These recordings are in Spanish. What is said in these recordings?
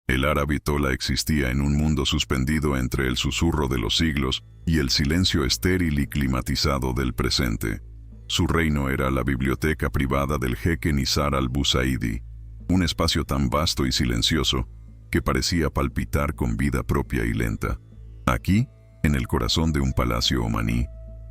El Ara Vitola existía en un mundo suspendido entre el susurro de los siglos y el silencio estéril y climatizado del presente. Su reino era la biblioteca privada del jeque Nizar al-Busaidi, un espacio tan vasto y silencioso que parecía palpitar con vida propia y lenta. Aquí, en el corazón de un palacio omaní,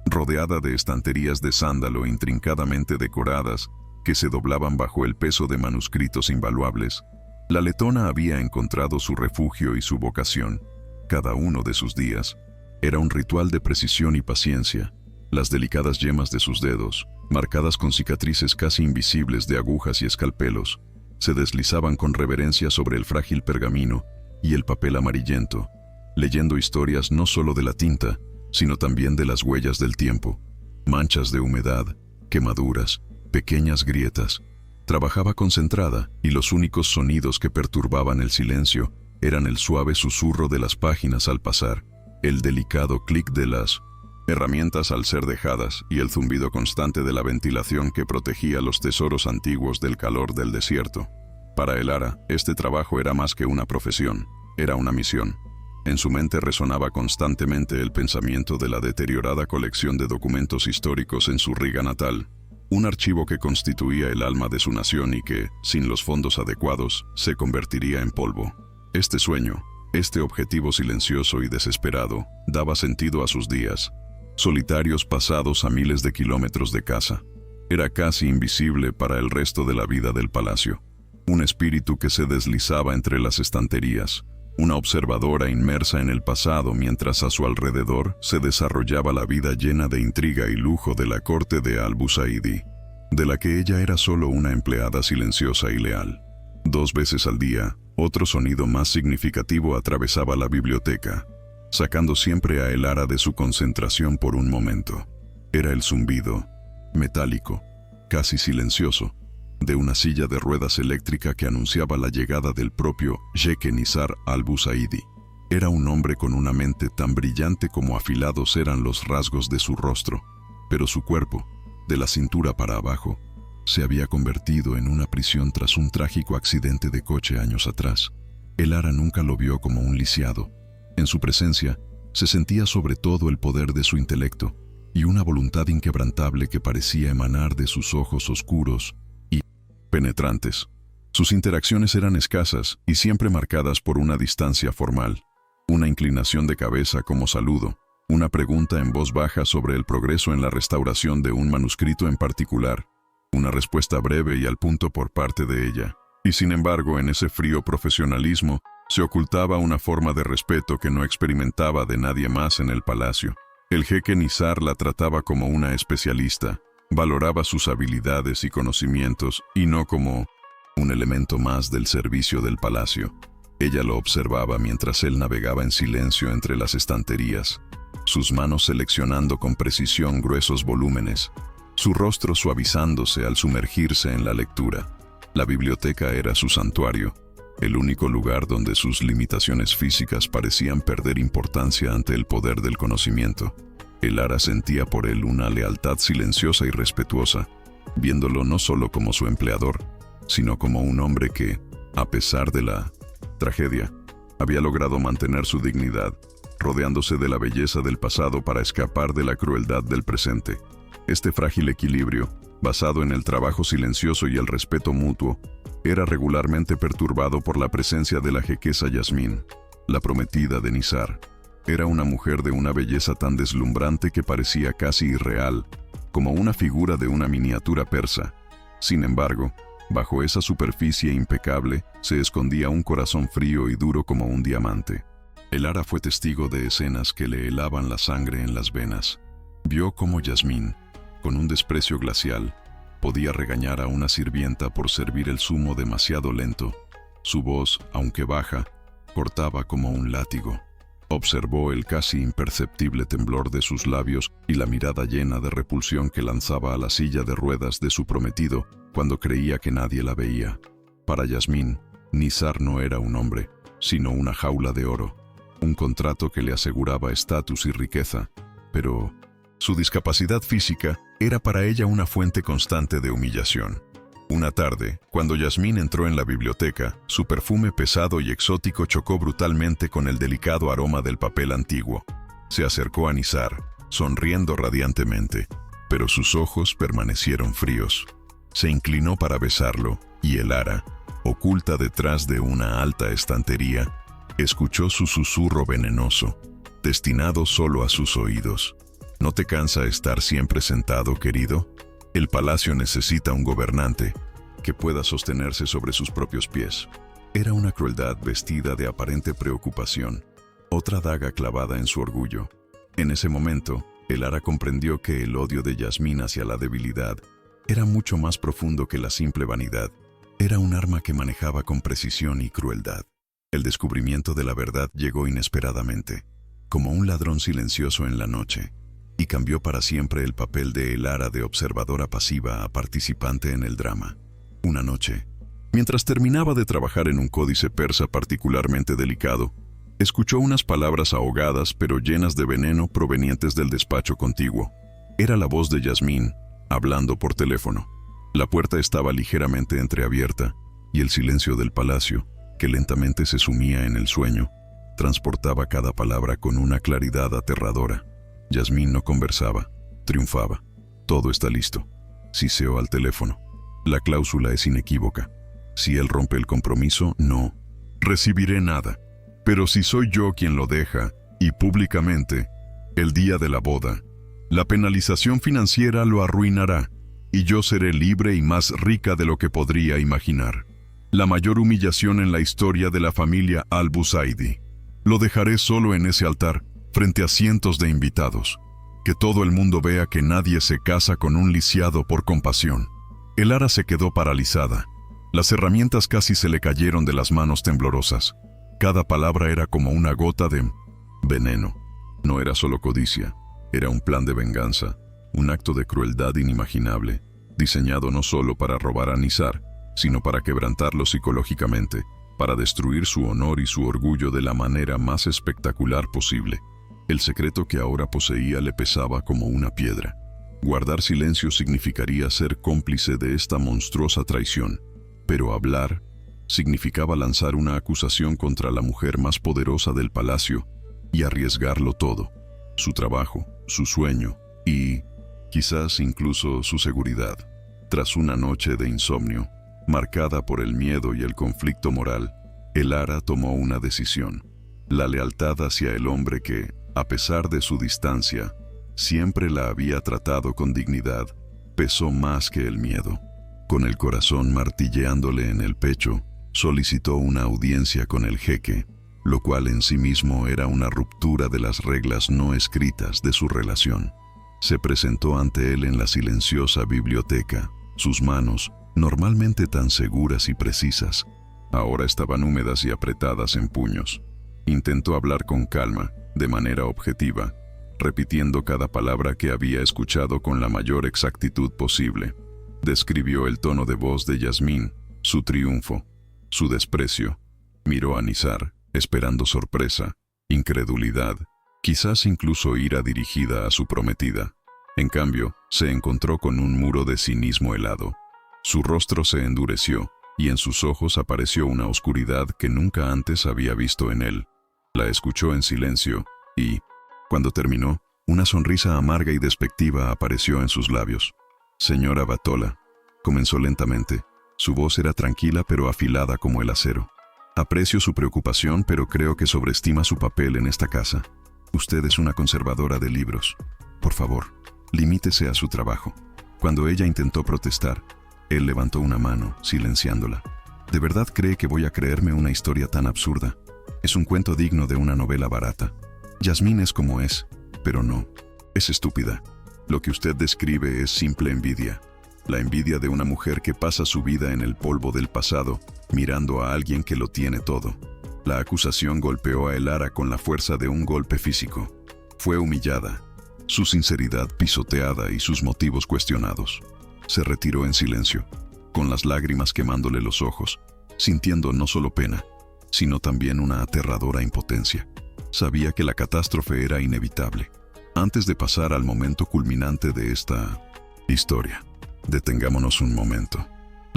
rodeada de estanterías de sándalo intrincadamente decoradas que se doblaban bajo el peso de manuscritos invaluables, la letona había encontrado su refugio y su vocación. Cada uno de sus días era un ritual de precisión y paciencia. Las delicadas yemas de sus dedos, marcadas con cicatrices casi invisibles de agujas y escalpelos, se deslizaban con reverencia sobre el frágil pergamino y el papel amarillento, leyendo historias no solo de la tinta, sino también de las huellas del tiempo, manchas de humedad, quemaduras, pequeñas grietas. Trabajaba concentrada y los únicos sonidos que perturbaban el silencio eran el suave susurro de las páginas al pasar, el delicado clic de las herramientas al ser dejadas y el zumbido constante de la ventilación que protegía los tesoros antiguos del calor del desierto. Para el Ara, este trabajo era más que una profesión, era una misión. En su mente resonaba constantemente el pensamiento de la deteriorada colección de documentos históricos en su Riga natal, un archivo que constituía el alma de su nación y que, sin los fondos adecuados, se convertiría en polvo. Este sueño, este objetivo silencioso y desesperado, daba sentido a sus días, solitarios pasados a miles de kilómetros de casa. Era casi invisible para el resto de la vida del palacio. Un espíritu que se deslizaba entre las estanterías, una observadora inmersa en el pasado mientras a su alrededor se desarrollaba la vida llena de intriga y lujo de la corte de al-Busaidi, de la que ella era solo una empleada silenciosa y leal. 2 veces al día, otro sonido más significativo atravesaba la biblioteca, sacando siempre a el Ara de su concentración por un momento. Era el zumbido, metálico, casi silencioso, de una silla de ruedas eléctrica que anunciaba la llegada del propio jeque Nizar al-Busaidi. Era un hombre con una mente tan brillante como afilados eran los rasgos de su rostro, pero su cuerpo, de la cintura para abajo, se había convertido en una prisión tras un trágico accidente de coche años atrás. El Ara nunca lo vio como un lisiado. En su presencia se sentía sobre todo el poder de su intelecto y una voluntad inquebrantable que parecía emanar de sus ojos oscuros y penetrantes. Sus interacciones eran escasas y siempre marcadas por una distancia formal, una inclinación de cabeza como saludo, una pregunta en voz baja sobre el progreso en la restauración de un manuscrito en particular, una respuesta breve y al punto por parte de ella. Y sin embargo, en ese frío profesionalismo se ocultaba una forma de respeto que no experimentaba de nadie más en el palacio. El jeque Nizar la trataba como una especialista, valoraba sus habilidades y conocimientos y no como un elemento más del servicio del palacio. Ella lo observaba mientras él navegaba en silencio entre las estanterías, sus manos seleccionando con precisión gruesos volúmenes, su rostro suavizándose al sumergirse en la lectura. La biblioteca era su santuario, el único lugar donde sus limitaciones físicas parecían perder importancia ante el poder del conocimiento. El Ara sentía por él una lealtad silenciosa y respetuosa, viéndolo no solo como su empleador, sino como un hombre que, a pesar de la tragedia, había logrado mantener su dignidad, rodeándose de la belleza del pasado para escapar de la crueldad del presente. Este frágil equilibrio, basado en el trabajo silencioso y el respeto mutuo, era regularmente perturbado por la presencia de la jequesa Yasmín, la prometida de Nizar. Era una mujer de una belleza tan deslumbrante que parecía casi irreal, como una figura de una miniatura persa. Sin embargo, bajo esa superficie impecable se escondía un corazón frío y duro como un diamante. El Ara fue testigo de escenas que le helaban la sangre en las venas. Vio cómo Yasmín, con un desprecio glacial, podía regañar a una sirvienta por servir el zumo demasiado lento. Su voz, aunque baja, cortaba como un látigo. Observó el casi imperceptible temblor de sus labios y la mirada llena de repulsión que lanzaba a la silla de ruedas de su prometido cuando creía que nadie la veía. Para Yasmín, Nizar no era un hombre, sino una jaula de oro, un contrato que le aseguraba estatus y riqueza, pero su discapacidad física era para ella una fuente constante de humillación. Una tarde, cuando Yasmín entró en la biblioteca, su perfume pesado y exótico chocó brutalmente con el delicado aroma del papel antiguo. Se acercó a Nizar, sonriendo radiantemente, pero sus ojos permanecieron fríos. Se inclinó para besarlo, y Elara, oculta detrás de una alta estantería, escuchó su susurro venenoso, destinado solo a sus oídos. ¿No te cansa estar siempre sentado, querido? El palacio necesita un gobernante que pueda sostenerse sobre sus propios pies. Era una crueldad vestida de aparente preocupación, otra daga clavada en su orgullo. En ese momento, Elara comprendió que el odio de Yasmín hacia la debilidad era mucho más profundo que la simple vanidad. Era un arma que manejaba con precisión y crueldad. El descubrimiento de la verdad llegó inesperadamente, como un ladrón silencioso en la noche, y cambió para siempre el papel de Elara de observadora pasiva a participante en el drama. Una noche, mientras terminaba de trabajar en un códice persa particularmente delicado, escuchó unas palabras ahogadas pero llenas de veneno provenientes del despacho contiguo. Era la voz de Yasmín, hablando por teléfono. La puerta estaba ligeramente entreabierta, y el silencio del palacio, que lentamente se sumía en el sueño, transportaba cada palabra con una claridad aterradora. Yasmín no conversaba, triunfaba. Todo está listo. Siseó al teléfono. La cláusula es inequívoca. Si él rompe el compromiso, no recibiré nada. Pero si soy yo quien lo deja, y públicamente, el día de la boda, la penalización financiera lo arruinará, y yo seré libre y más rica de lo que podría imaginar. La mayor humillación en la historia de la familia Al-Busaidi. Lo dejaré solo en ese altar, frente a cientos de invitados. Que todo el mundo vea que nadie se casa con un lisiado por compasión. Elara se quedó paralizada. Las herramientas casi se le cayeron de las manos temblorosas. Cada palabra era como una gota de veneno. No era solo codicia, era un plan de venganza, un acto de crueldad inimaginable, diseñado no solo para robar a Nizar, sino para quebrantarlo psicológicamente, para destruir su honor y su orgullo de la manera más espectacular posible. El secreto que ahora poseía le pesaba como una piedra. Guardar silencio significaría ser cómplice de esta monstruosa traición, pero hablar significaba lanzar una acusación contra la mujer más poderosa del palacio y arriesgarlo todo, su trabajo, su sueño y, quizás incluso su seguridad. Tras una noche de insomnio, marcada por el miedo y el conflicto moral, Elara tomó una decisión: la lealtad hacia el hombre que, a pesar de su distancia, siempre la había tratado con dignidad, pesó más que el miedo. Con el corazón martilleándole en el pecho, solicitó una audiencia con el jeque, lo cual en sí mismo era una ruptura de las reglas no escritas de su relación. Se presentó ante él en la silenciosa biblioteca. Sus manos, normalmente tan seguras y precisas, ahora estaban húmedas y apretadas en puños. Intentó hablar con calma, de manera objetiva, repitiendo cada palabra que había escuchado con la mayor exactitud posible. Describió el tono de voz de Yasmín, su triunfo, su desprecio. Miró a Nizar, esperando sorpresa, incredulidad, quizás incluso ira dirigida a su prometida. En cambio, se encontró con un muro de cinismo helado. Su rostro se endureció, y en sus ojos apareció una oscuridad que nunca antes había visto en él. La escuchó en silencio, y, cuando terminó, una sonrisa amarga y despectiva apareció en sus labios. «Señora Batola», comenzó lentamente. Su voz era tranquila pero afilada como el acero. «Aprecio su preocupación, pero creo que sobreestima su papel en esta casa. Usted es una conservadora de libros. Por favor, limítese a su trabajo». Cuando ella intentó protestar, él levantó una mano, silenciándola. «¿De verdad cree que voy a creerme una historia tan absurda? Es un cuento digno de una novela barata. Yasmín es como es, pero no. Es estúpida. Lo que usted describe es simple envidia. La envidia de una mujer que pasa su vida en el polvo del pasado, mirando a alguien que lo tiene todo». La acusación golpeó a Elara con la fuerza de un golpe físico. Fue humillada, su sinceridad pisoteada y sus motivos cuestionados. Se retiró en silencio, con las lágrimas quemándole los ojos, sintiendo no solo pena, sino también una aterradora impotencia. Sabía que la catástrofe era inevitable. Antes de pasar al momento culminante de esta historia, detengámonos un momento.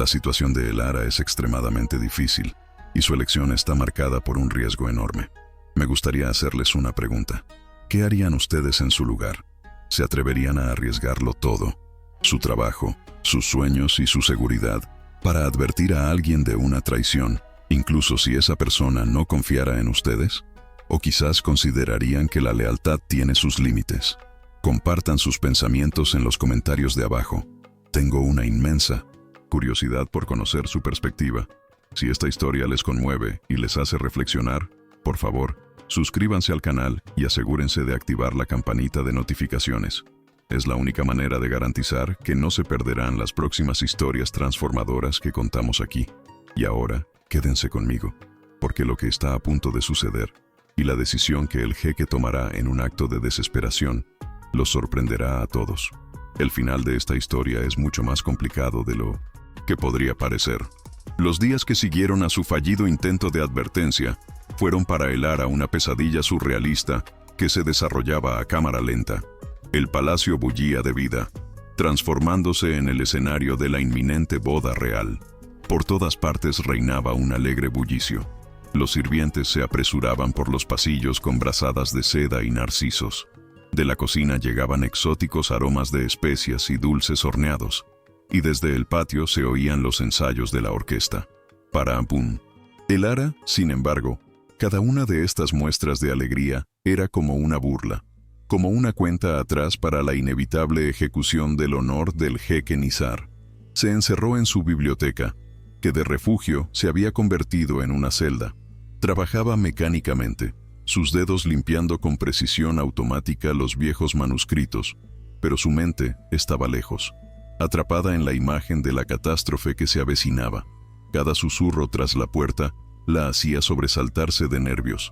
La situación de Elara es extremadamente difícil y su elección está marcada por un riesgo enorme. Me gustaría hacerles una pregunta. ¿Qué harían ustedes en su lugar? ¿Se atreverían a arriesgarlo todo, su trabajo, sus sueños y su seguridad, para advertir a alguien de una traición, incluso si esa persona no confiara en ustedes? ¿O quizás considerarían que la lealtad tiene sus límites? Compartan sus pensamientos en los comentarios de abajo. Tengo una inmensa curiosidad por conocer su perspectiva. Si esta historia les conmueve y les hace reflexionar, por favor, suscríbanse al canal y asegúrense de activar la campanita de notificaciones. Es la única manera de garantizar que no se perderán las próximas historias transformadoras que contamos aquí. Y ahora, quédense conmigo, porque lo que está a punto de suceder y la decisión que el jeque tomará en un acto de desesperación los sorprenderá a todos. El final de esta historia es mucho más complicado de lo que podría parecer. Los días que siguieron a su fallido intento de advertencia fueron para Elara una pesadilla surrealista que se desarrollaba a cámara lenta. El palacio bullía de vida, transformándose en el escenario de la inminente boda real. Por todas partes reinaba un alegre bullicio. Los sirvientes se apresuraban por los pasillos con brazadas de seda y narcisos. De la cocina llegaban exóticos aromas de especias y dulces horneados, y desde el patio se oían los ensayos de la orquesta. Para Ampún. Elara, sin embargo, cada una de estas muestras de alegría era como una burla, como una cuenta atrás para la inevitable ejecución del honor del jeque Nizar. Se encerró en su biblioteca, que de refugio se había convertido en una celda. Trabajaba mecánicamente, sus dedos limpiando con precisión automática los viejos manuscritos, pero su mente estaba lejos, atrapada en la imagen de la catástrofe que se avecinaba. Cada susurro tras la puerta la hacía sobresaltarse de nervios.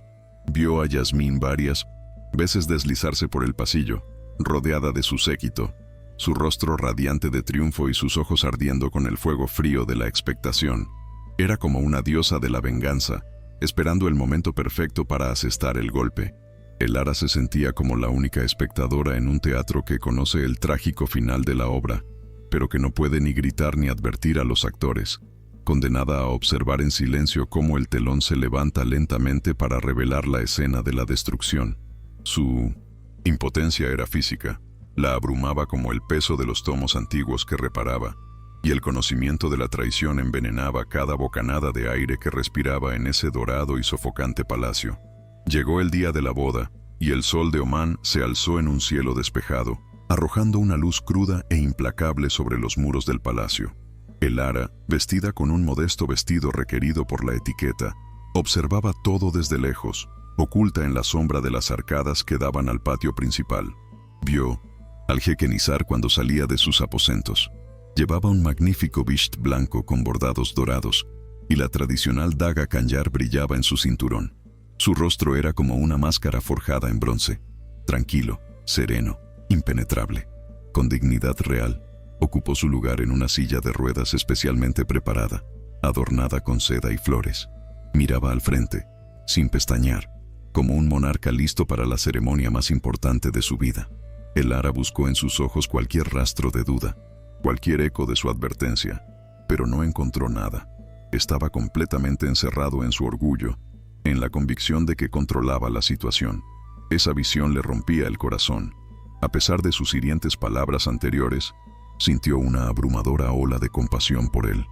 Vio a Yasmín varias veces deslizarse por el pasillo, rodeada de su séquito, su rostro radiante de triunfo y sus ojos ardiendo con el fuego frío de la expectación. Era como una diosa de la venganza, esperando el momento perfecto para asestar el golpe. Elara se sentía como la única espectadora en un teatro que conoce el trágico final de la obra, pero que no puede ni gritar ni advertir a los actores, condenada a observar en silencio cómo el telón se levanta lentamente para revelar la escena de la destrucción. Su impotencia era física, la abrumaba como el peso de los tomos antiguos que reparaba, y el conocimiento de la traición envenenaba cada bocanada de aire que respiraba en ese dorado y sofocante palacio. Llegó el día de la boda, y el sol de Omán se alzó en un cielo despejado, arrojando una luz cruda e implacable sobre los muros del palacio. Elara, vestida con un modesto vestido requerido por la etiqueta, observaba todo desde lejos, oculta en la sombra de las arcadas que daban al patio principal. Vio al jeque Nizar cuando salía de sus aposentos. Llevaba un magnífico bisht blanco con bordados dorados, y la tradicional daga kanyar brillaba en su cinturón. Su rostro era como una máscara forjada en bronce, tranquilo, sereno, impenetrable. Con dignidad real, ocupó su lugar en una silla de ruedas especialmente preparada, adornada con seda y flores. Miraba al frente, sin pestañear, como un monarca listo para la ceremonia más importante de su vida. Elara buscó en sus ojos cualquier rastro de duda, cualquier eco de su advertencia, pero no encontró nada. Estaba completamente encerrado en su orgullo, en la convicción de que controlaba la situación. Esa visión le rompía el corazón. A pesar de sus hirientes palabras anteriores, sintió una abrumadora ola de compasión por él.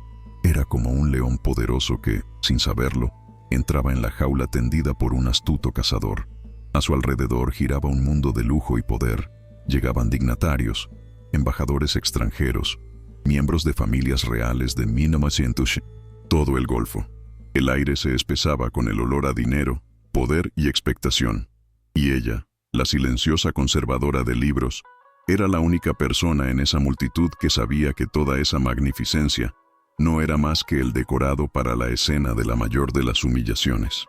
Era como un león poderoso que, sin saberlo, entraba en la jaula tendida por un astuto cazador. A su alrededor giraba un mundo de lujo y poder. Llegaban dignatarios, embajadores extranjeros, miembros de familias reales de 1900, todo el Golfo. El aire se espesaba con el olor a dinero, poder y expectación. Y ella, la silenciosa conservadora de libros, era la única persona en esa multitud que sabía que toda esa magnificencia no era más que el decorado para la escena de la mayor de las humillaciones.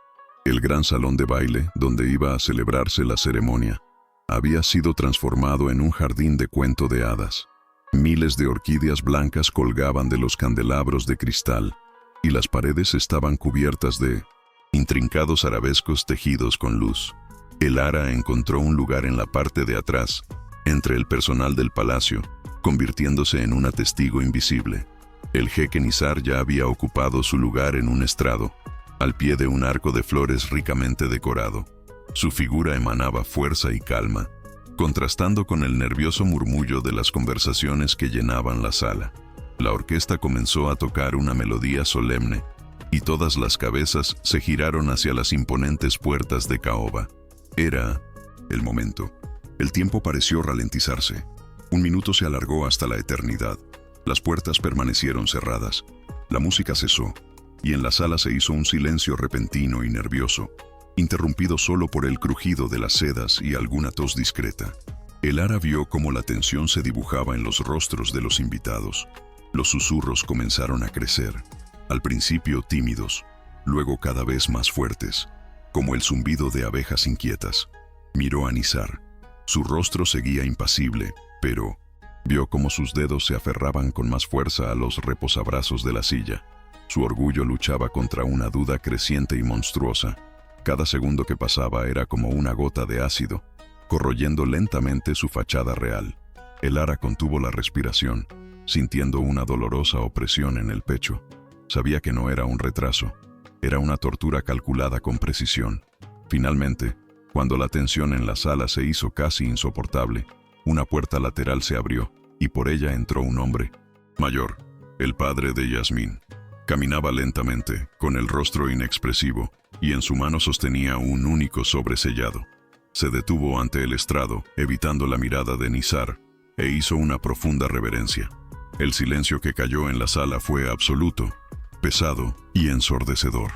El gran salón de baile, donde iba a celebrarse la ceremonia, había sido transformado en un jardín de cuento de hadas. Miles de orquídeas blancas colgaban de los candelabros de cristal, y las paredes estaban cubiertas de intrincados arabescos tejidos con luz. Elara encontró un lugar en la parte de atrás, entre el personal del palacio, convirtiéndose en una testigo invisible. El jeque Nizar ya había ocupado su lugar en un estrado, al pie de un arco de flores ricamente decorado. Su figura emanaba fuerza y calma, contrastando con el nervioso murmullo de las conversaciones que llenaban la sala. La orquesta comenzó a tocar una melodía solemne, y todas las cabezas se giraron hacia las imponentes puertas de caoba. Era el momento. El tiempo pareció ralentizarse. Un minuto se alargó hasta la eternidad. Las puertas permanecieron cerradas. La música cesó, y en la sala se hizo un silencio repentino y nervioso, interrumpido solo por el crujido de las sedas y alguna tos discreta. El Ara vio cómo la tensión se dibujaba en los rostros de los invitados. Los susurros comenzaron a crecer, al principio tímidos, luego cada vez más fuertes, como el zumbido de abejas inquietas. Miró a Nizar. Su rostro seguía impasible, pero vio cómo sus dedos se aferraban con más fuerza a los reposabrazos de la silla. Su orgullo luchaba contra una duda creciente y monstruosa. Cada segundo que pasaba era como una gota de ácido, corroyendo lentamente su fachada real. El Ara contuvo la respiración, sintiendo una dolorosa opresión en el pecho. Sabía que no era un retraso, era una tortura calculada con precisión. Finalmente, cuando la tensión en la sala se hizo casi insoportable, una puerta lateral se abrió, y por ella entró un hombre mayor, el padre de Yasmín. Caminaba lentamente, con el rostro inexpresivo, y en su mano sostenía un único sobre sellado. Se detuvo ante el estrado, evitando la mirada de Nizar, e hizo una profunda reverencia. El silencio que cayó en la sala fue absoluto, pesado y ensordecedor.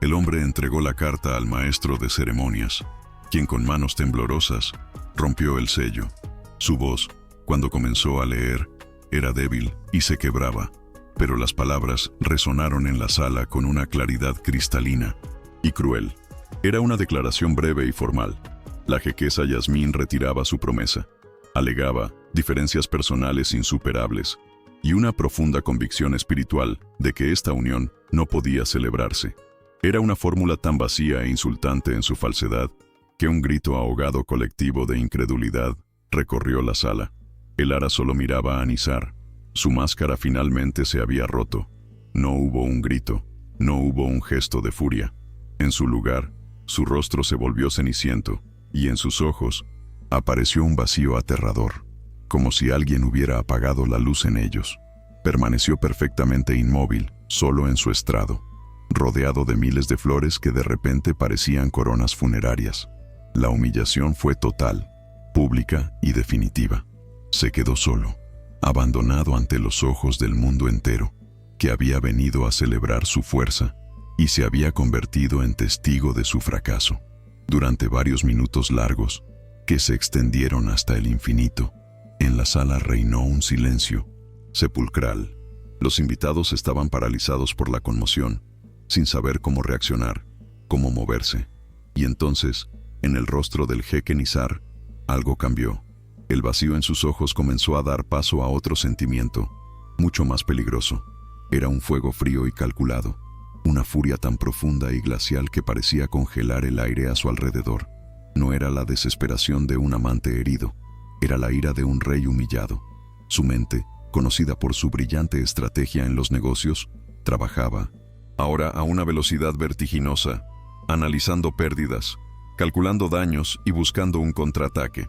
El hombre entregó la carta al maestro de ceremonias, quien con manos temblorosas rompió el sello. Su voz, cuando comenzó a leer, era débil y se quebraba, pero las palabras resonaron en la sala con una claridad cristalina y cruel. Era una declaración breve y formal. La jequesa Yasmín retiraba su promesa. Alegaba diferencias personales insuperables y una profunda convicción espiritual de que esta unión no podía celebrarse. Era una fórmula tan vacía e insultante en su falsedad que un grito ahogado colectivo de incredulidad recorrió la sala. El Ara solo miraba a Nizar. Su máscara finalmente se había roto. No hubo un grito, no hubo un gesto de furia. En su lugar, su rostro se volvió ceniciento, y en sus ojos apareció un vacío aterrador, como si alguien hubiera apagado la luz en ellos. Permaneció perfectamente inmóvil, solo en su estrado, rodeado de miles de flores que de repente parecían coronas funerarias. La humillación fue total, pública y definitiva. Se quedó solo, abandonado ante los ojos del mundo entero, que había venido a celebrar su fuerza y se había convertido en testigo de su fracaso. Durante varios minutos largos, que se extendieron hasta el infinito, en la sala reinó un silencio sepulcral. Los invitados estaban paralizados por la conmoción, sin saber cómo reaccionar, cómo moverse. Y entonces, en el rostro del jeque Nizar, algo cambió. El vacío en sus ojos comenzó a dar paso a otro sentimiento, mucho más peligroso. Era un fuego frío y calculado, una furia tan profunda y glacial que parecía congelar el aire a su alrededor. No era la desesperación de un amante herido, era la ira de un rey humillado. Su mente, conocida por su brillante estrategia en los negocios, trabajaba, ahora a una velocidad vertiginosa, analizando pérdidas, calculando daños y buscando un contraataque.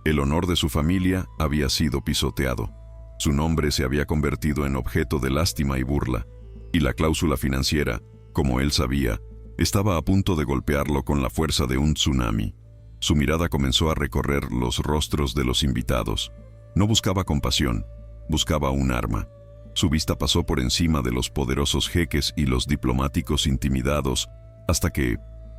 El honor de su familia había sido pisoteado. Su nombre se había convertido en objeto de lástima y burla, y la cláusula financiera, como él sabía, estaba a punto de golpearlo con la fuerza de un tsunami. Su mirada comenzó a recorrer los rostros de los invitados. No buscaba compasión, buscaba un arma. Su vista pasó por encima de los poderosos jeques y los diplomáticos intimidados, hasta que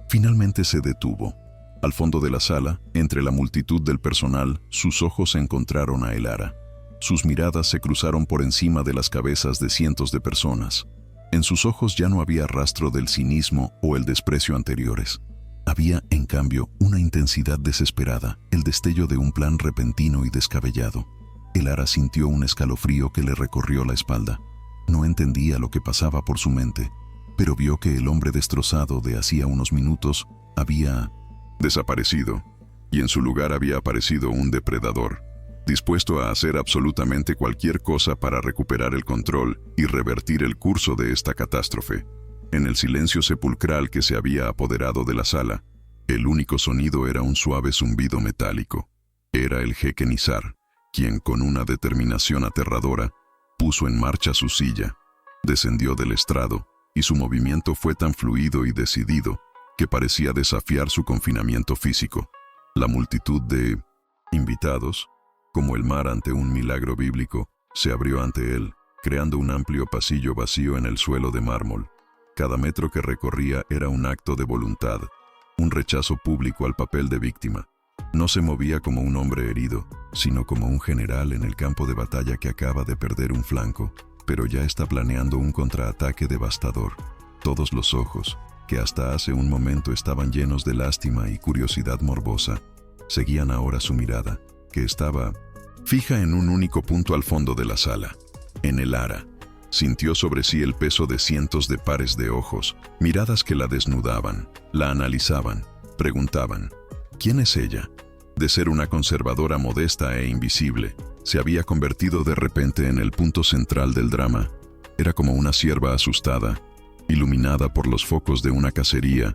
finalmente se detuvo. Al fondo de la sala, entre la multitud del personal, sus ojos encontraron a el Ara. Sus miradas se cruzaron por encima de las cabezas de cientos de personas. En sus ojos ya no había rastro del cinismo o el desprecio anteriores. Había, en cambio, una intensidad desesperada, el destello de un plan repentino y descabellado. El Ara sintió un escalofrío que le recorrió la espalda. No entendía lo que pasaba por su mente, pero vio que el hombre destrozado de hacía unos minutos había desaparecido, y en su lugar había aparecido un depredador. dispuesto a hacer absolutamente cualquier cosa para recuperar el control y revertir el curso de esta catástrofe. En el silencio sepulcral que se había apoderado de la sala, el único sonido era un suave zumbido metálico. Era el jeque Nizar, quien con una determinación aterradora puso en marcha su silla, descendió del estrado, y su movimiento fue tan fluido y decidido que parecía desafiar su confinamiento físico. La multitud de invitados, como el mar ante un milagro bíblico, se abrió ante él, creando un amplio pasillo vacío en el suelo de mármol. Cada metro que recorría era un acto de voluntad, un rechazo público al papel de víctima. No se movía como un hombre herido, sino como un general en el campo de batalla que acaba de perder un flanco, pero ya está planeando un contraataque devastador. Todos los ojos, que hasta hace un momento estaban llenos de lástima y curiosidad morbosa, seguían ahora su mirada, que estaba fija en un único punto al fondo de la sala, en el ara. Sintió sobre sí el peso de cientos de pares de ojos, miradas que la desnudaban, la analizaban, preguntaban, ¿quién es ella? De ser una conservadora modesta e invisible, se había convertido de repente en el punto central del drama. Era como una cierva asustada, iluminada por los focos de una cacería,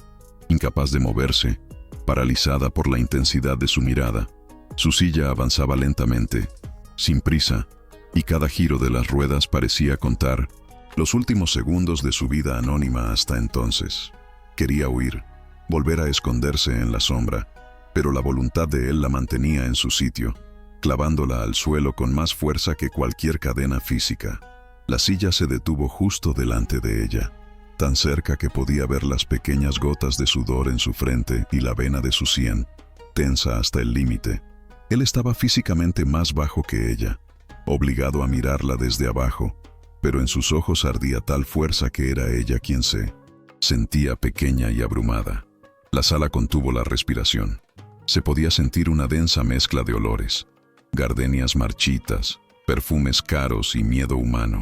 incapaz de moverse, paralizada por la intensidad de su mirada. Su silla avanzaba lentamente, sin prisa, y cada giro de las ruedas parecía contar los últimos segundos de su vida anónima hasta entonces. Quería huir, volver a esconderse en la sombra, pero la voluntad de él la mantenía en su sitio, clavándola al suelo con más fuerza que cualquier cadena física. La silla se detuvo justo delante de ella, tan cerca que podía ver las pequeñas gotas de sudor en su frente y la vena de su sien, tensa hasta el límite. Él estaba físicamente más bajo que ella, obligado a mirarla desde abajo, pero en sus ojos ardía tal fuerza que era ella quien se sentía pequeña y abrumada. La sala contuvo la respiración. Se podía sentir una densa mezcla de olores, gardenias marchitas, perfumes caros y miedo humano.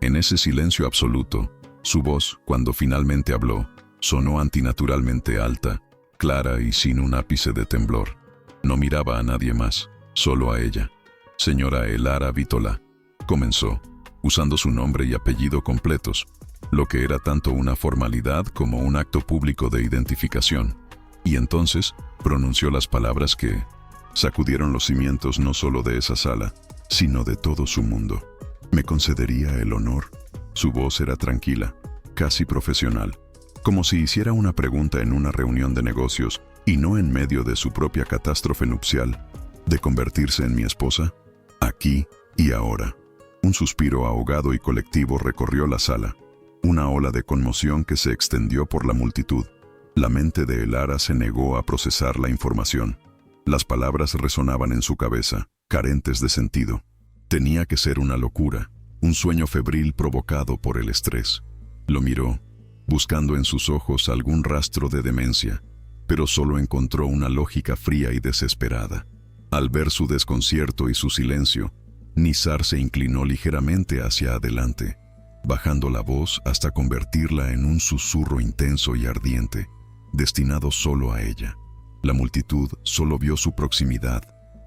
En ese silencio absoluto, su voz, cuando finalmente habló, sonó antinaturalmente alta, clara y sin un ápice de temblor. No miraba a nadie más, solo a ella. Señora Elara Vítola, comenzó, usando su nombre y apellido completos, lo que era tanto una formalidad como un acto público de identificación. Y entonces pronunció las palabras que sacudieron los cimientos no solo de esa sala, sino de todo su mundo. ¿Me concedería el honor? Su voz era tranquila, casi profesional, como si hiciera una pregunta en una reunión de negocios y no en medio de su propia catástrofe nupcial, de convertirse en mi esposa, aquí y ahora. Un suspiro ahogado y colectivo recorrió la sala, una ola de conmoción que se extendió por la multitud. La mente de Elara se negó a procesar la información. Las palabras resonaban en su cabeza, carentes de sentido. Tenía que ser una locura, un sueño febril provocado por el estrés. Lo miró, buscando en sus ojos algún rastro de demencia, pero solo encontró una lógica fría y desesperada. Al ver su desconcierto y su silencio, Nizar se inclinó ligeramente hacia adelante, bajando la voz hasta convertirla en un susurro intenso y ardiente, destinado solo a ella. La multitud solo vio su proximidad,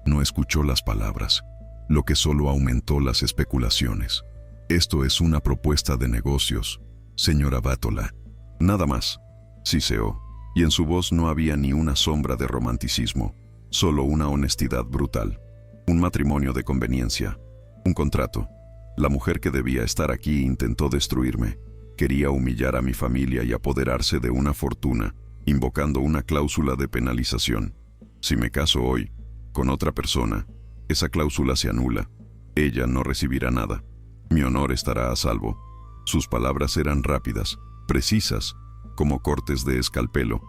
no escuchó las palabras, lo que solo aumentó las especulaciones. Esto es una propuesta de negocios, señora Vítola. Nada más, siseó, y en su voz no había ni una sombra de romanticismo, solo una honestidad brutal. Un matrimonio de conveniencia, un contrato. La mujer que debía estar aquí intentó destruirme. Quería humillar a mi familia y apoderarse de una fortuna, invocando una cláusula de penalización. Si me caso hoy con otra persona, esa cláusula se anula. Ella no recibirá nada. Mi honor estará a salvo. Sus palabras eran rápidas, precisas, como cortes de escalpelo,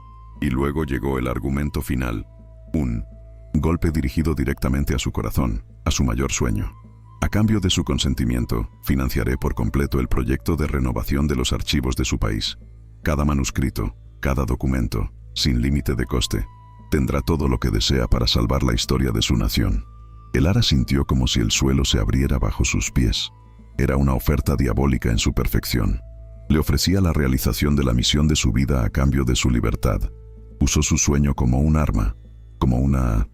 y luego llegó el argumento final, un golpe dirigido directamente a su corazón, a su mayor sueño. A cambio de su consentimiento, financiaré por completo el proyecto de renovación de los archivos de su país. Cada manuscrito, cada documento, sin límite de coste, tendrá todo lo que desea para salvar la historia de su nación. Elara sintió como si el suelo se abriera bajo sus pies. Era una oferta diabólica en su perfección. Le ofrecía la realización de la misión de su vida a cambio de su libertad. Usó su sueño como un arma, como una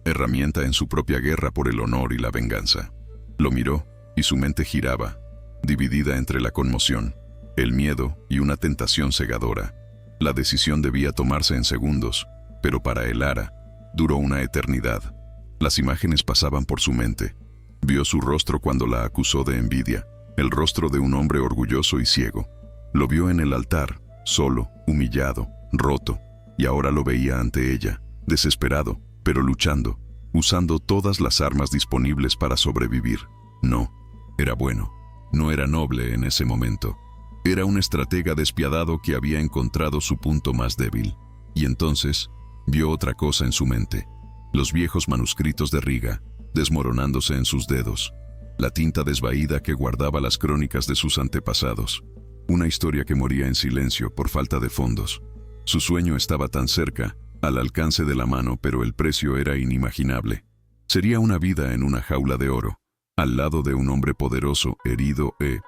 herramienta en su propia guerra por el honor y la venganza. Lo miró, y su mente giraba, dividida entre la conmoción, el miedo y una tentación cegadora. La decisión debía tomarse en segundos, pero para Elara duró una eternidad. Las imágenes pasaban por su mente. Vio su rostro cuando la acusó de envidia, el rostro de un hombre orgulloso y ciego. Lo vio en el altar, solo, humillado, roto, y ahora lo veía ante ella, desesperado, pero luchando, usando todas las armas disponibles para sobrevivir. No, era bueno. No era noble en ese momento. Era un estratega despiadado que había encontrado su punto más débil. Y entonces, vio otra cosa en su mente. Los viejos manuscritos de Riga, desmoronándose en sus dedos. La tinta desvaída que guardaba las crónicas de sus antepasados. Una historia que moría en silencio por falta de fondos. Su sueño estaba tan cerca, al alcance de la mano, pero el precio era inimaginable. Sería una vida en una jaula de oro, al lado de un hombre poderoso, herido e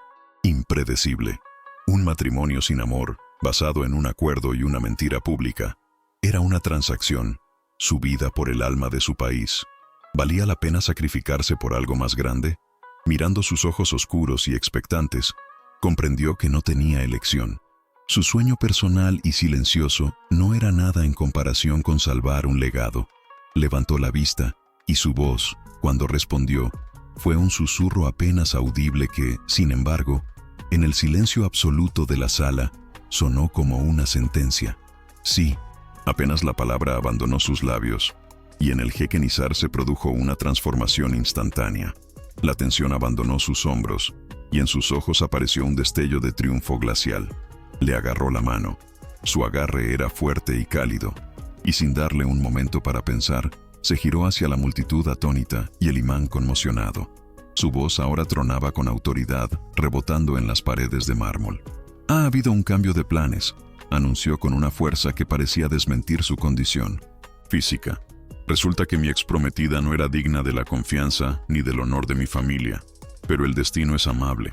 impredecible. Un matrimonio sin amor, basado en un acuerdo y una mentira pública. Era una transacción, su vida por el alma de su país. ¿Valía la pena sacrificarse por algo más grande? Mirando sus ojos oscuros y expectantes, comprendió que no tenía elección. Su sueño personal y silencioso no era nada en comparación con salvar un legado. Levantó la vista, y su voz, cuando respondió, fue un susurro apenas audible que, sin embargo, en el silencio absoluto de la sala, sonó como una sentencia. Sí. Apenas la palabra abandonó sus labios, y en el jeque Nizar se produjo una transformación instantánea. La tensión abandonó sus hombros, y en sus ojos apareció un destello de triunfo glacial. Le agarró la mano. Su agarre era fuerte y cálido, y sin darle un momento para pensar, se giró hacia la multitud atónita y el imán conmocionado. Su voz ahora tronaba con autoridad, rebotando en las paredes de mármol. «Ha habido un cambio de planes», anunció con una fuerza que parecía desmentir su condición física. «Resulta que mi exprometida no era digna de la confianza ni del honor de mi familia, pero el destino es amable.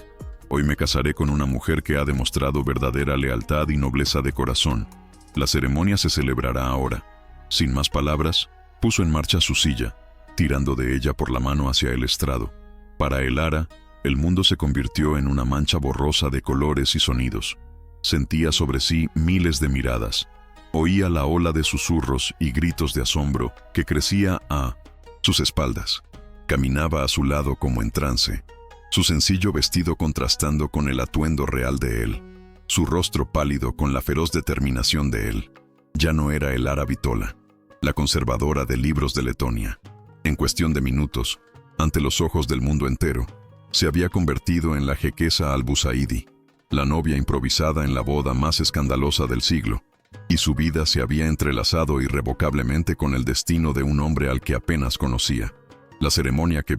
Hoy me casaré con una mujer que ha demostrado verdadera lealtad y nobleza de corazón. La ceremonia se celebrará ahora». Sin más palabras, puso en marcha su silla, tirando de ella por la mano hacia el estrado. Para Elara, el mundo se convirtió en una mancha borrosa de colores y sonidos. Sentía sobre sí miles de miradas. Oía la ola de susurros y gritos de asombro que crecía a sus espaldas. Caminaba a su lado como en trance, su sencillo vestido contrastando con el atuendo real de él, su rostro pálido con la feroz determinación de él. Ya no era Elara Vitola, la conservadora de libros de Letonia. En cuestión de minutos, ante los ojos del mundo entero, se había convertido en la jequesa al-Busaidi, la novia improvisada en la boda más escandalosa del siglo, y su vida se había entrelazado irrevocablemente con el destino de un hombre al que apenas conocía. La ceremonia que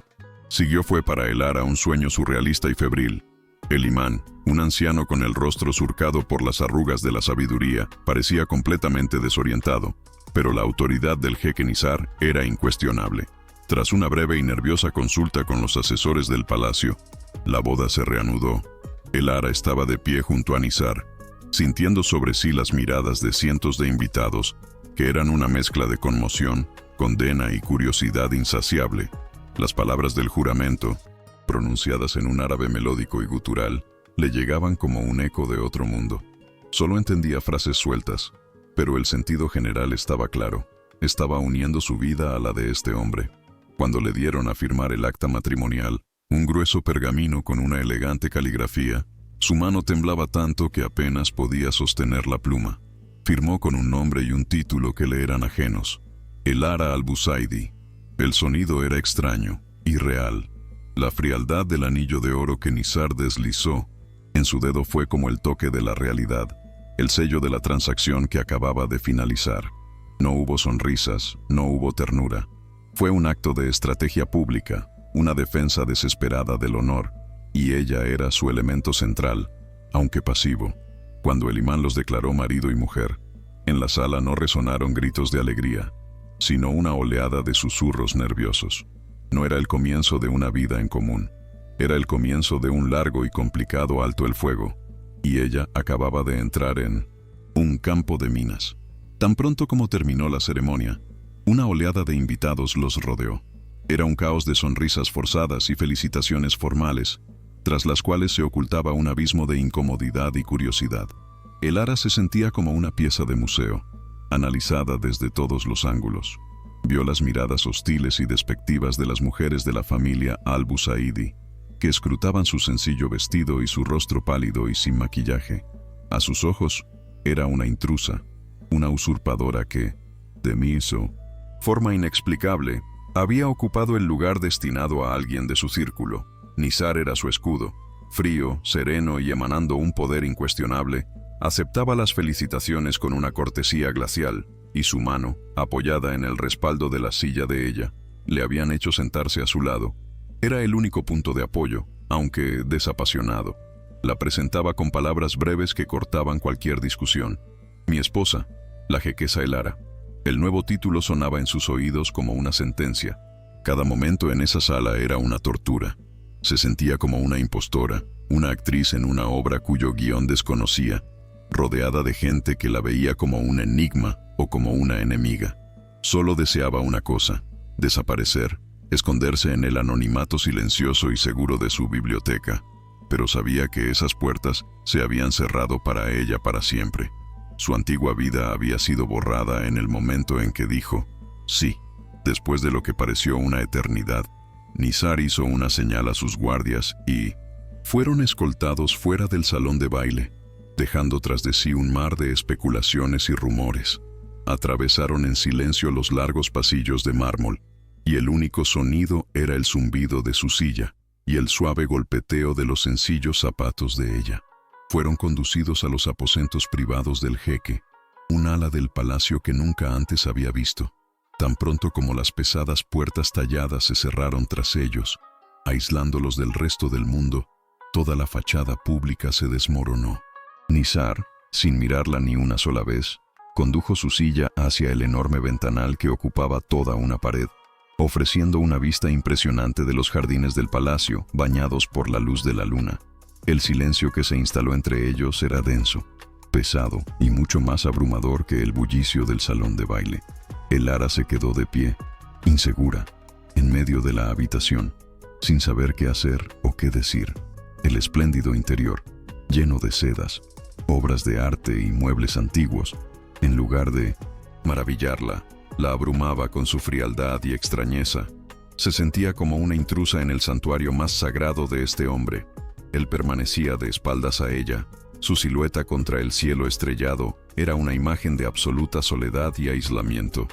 siguió fue para Elara un sueño surrealista y febril. El imán, un anciano con el rostro surcado por las arrugas de la sabiduría, parecía completamente desorientado, pero la autoridad del jeque Nizar era incuestionable. Tras una breve y nerviosa consulta con los asesores del palacio, la boda se reanudó. Elara estaba de pie junto a Nizar, sintiendo sobre sí las miradas de cientos de invitados, que eran una mezcla de conmoción, condena y curiosidad insaciable. Las palabras del juramento, pronunciadas en un árabe melódico y gutural, le llegaban como un eco de otro mundo. Solo entendía frases sueltas, pero el sentido general estaba claro. Estaba uniendo su vida a la de este hombre. Cuando le dieron a firmar el acta matrimonial, un grueso pergamino con una elegante caligrafía, su mano temblaba tanto que apenas podía sostener la pluma. Firmó con un nombre y un título que le eran ajenos: Elara al-Busaidi. El sonido era extraño, irreal. La frialdad del anillo de oro que Nizar deslizó en su dedo fue como el toque de la realidad, el sello de la transacción que acababa de finalizar. No hubo sonrisas, no hubo ternura. Fue un acto de estrategia pública, una defensa desesperada del honor, y ella era su elemento central, aunque pasivo. Cuando el imán los declaró marido y mujer, en la sala no resonaron gritos de alegría, sino una oleada de susurros nerviosos. No era el comienzo de una vida en común, era el comienzo de un largo y complicado alto el fuego, y ella acababa de entrar en un campo de minas. Tan pronto como terminó la ceremonia, Una oleada de invitados los rodeó. Era un caos de sonrisas forzadas y felicitaciones formales, tras las cuales se ocultaba un abismo de incomodidad y curiosidad. El ara se sentía como una pieza de museo, analizada desde todos los ángulos. Vio las miradas hostiles y despectivas de las mujeres de la familia Al-Busaidi, que escrutaban su sencillo vestido y su rostro pálido y sin maquillaje. A sus ojos, era una intrusa, una usurpadora que, de miso, forma inexplicable, había ocupado el lugar destinado a alguien de su círculo. Nizar era su escudo. Frío, sereno y emanando un poder incuestionable, aceptaba las felicitaciones con una cortesía glacial, y su mano, apoyada en el respaldo de la silla de ella, le habían hecho sentarse a su lado. Era el único punto de apoyo, aunque desapasionado. La presentaba con palabras breves que cortaban cualquier discusión. Mi esposa, la jequesa Elara. El nuevo título sonaba en sus oídos como una sentencia. Cada momento en esa sala era una tortura. Se sentía como una impostora, una actriz en una obra cuyo guión desconocía, rodeada de gente que la veía como un enigma o como una enemiga. Solo deseaba una cosa: desaparecer, esconderse en el anonimato silencioso y seguro de su biblioteca. Pero sabía que esas puertas se habían cerrado para ella para siempre. Su antigua vida había sido borrada en el momento en que dijo sí. Después de lo que pareció una eternidad, Nizar hizo una señal a sus guardias y fueron escoltados fuera del salón de baile, dejando tras de sí un mar de especulaciones y rumores. Atravesaron en silencio los largos pasillos de mármol, y el único sonido era el zumbido de su silla y el suave golpeteo de los sencillos zapatos de ella. Fueron conducidos a los aposentos privados del jeque, un ala del palacio que nunca antes había visto. Tan pronto como las pesadas puertas talladas se cerraron tras ellos, aislándolos del resto del mundo, toda la fachada pública se desmoronó. Nizar, sin mirarla ni una sola vez, condujo su silla hacia el enorme ventanal que ocupaba toda una pared, ofreciendo una vista impresionante de los jardines del palacio, bañados por la luz de la luna. El silencio que se instaló entre ellos era denso, pesado y mucho más abrumador que el bullicio del salón de baile. Elara se quedó de pie, insegura, en medio de la habitación, sin saber qué hacer o qué decir. El espléndido interior, lleno de sedas, obras de arte y muebles antiguos, en lugar de maravillarla, la abrumaba con su frialdad y extrañeza. Se sentía como una intrusa en el santuario más sagrado de este hombre. Él permanecía de espaldas a ella. Su silueta contra el cielo estrellado era una imagen de absoluta soledad y aislamiento.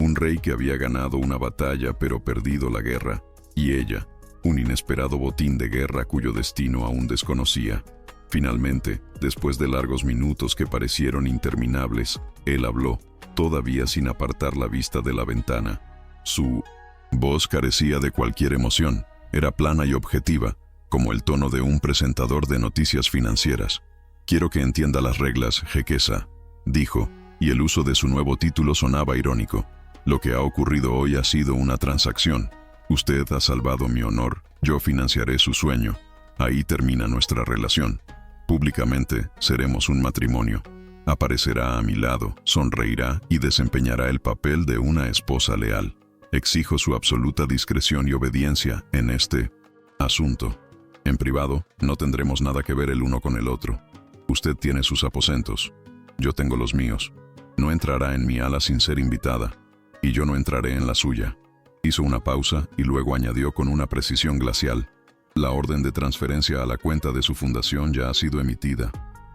Un rey que había ganado una batalla pero perdido la guerra, y ella, un inesperado botín de guerra cuyo destino aún desconocía. Finalmente, después de largos minutos que parecieron interminables, él habló, todavía sin apartar la vista de la ventana. Su voz carecía de cualquier emoción, era plana y objetiva, como el tono de un presentador de noticias financieras. Quiero que entienda las reglas, jequesa, dijo, y el uso de su nuevo título sonaba irónico. Lo que ha ocurrido hoy ha sido una transacción. Usted ha salvado mi honor, yo financiaré su sueño. Ahí termina nuestra relación. Públicamente seremos un matrimonio. Aparecerá a mi lado, sonreirá y desempeñará el papel de una esposa leal. Exijo su absoluta discreción y obediencia en este asunto. En privado, no tendremos nada que ver el uno con el otro. Usted tiene sus aposentos, yo tengo los míos. No entrará en mi ala sin ser invitada, y yo no entraré en la suya. Hizo una pausa y luego añadió con una precisión glacial: la orden de transferencia a la cuenta de su fundación ya ha sido emitida.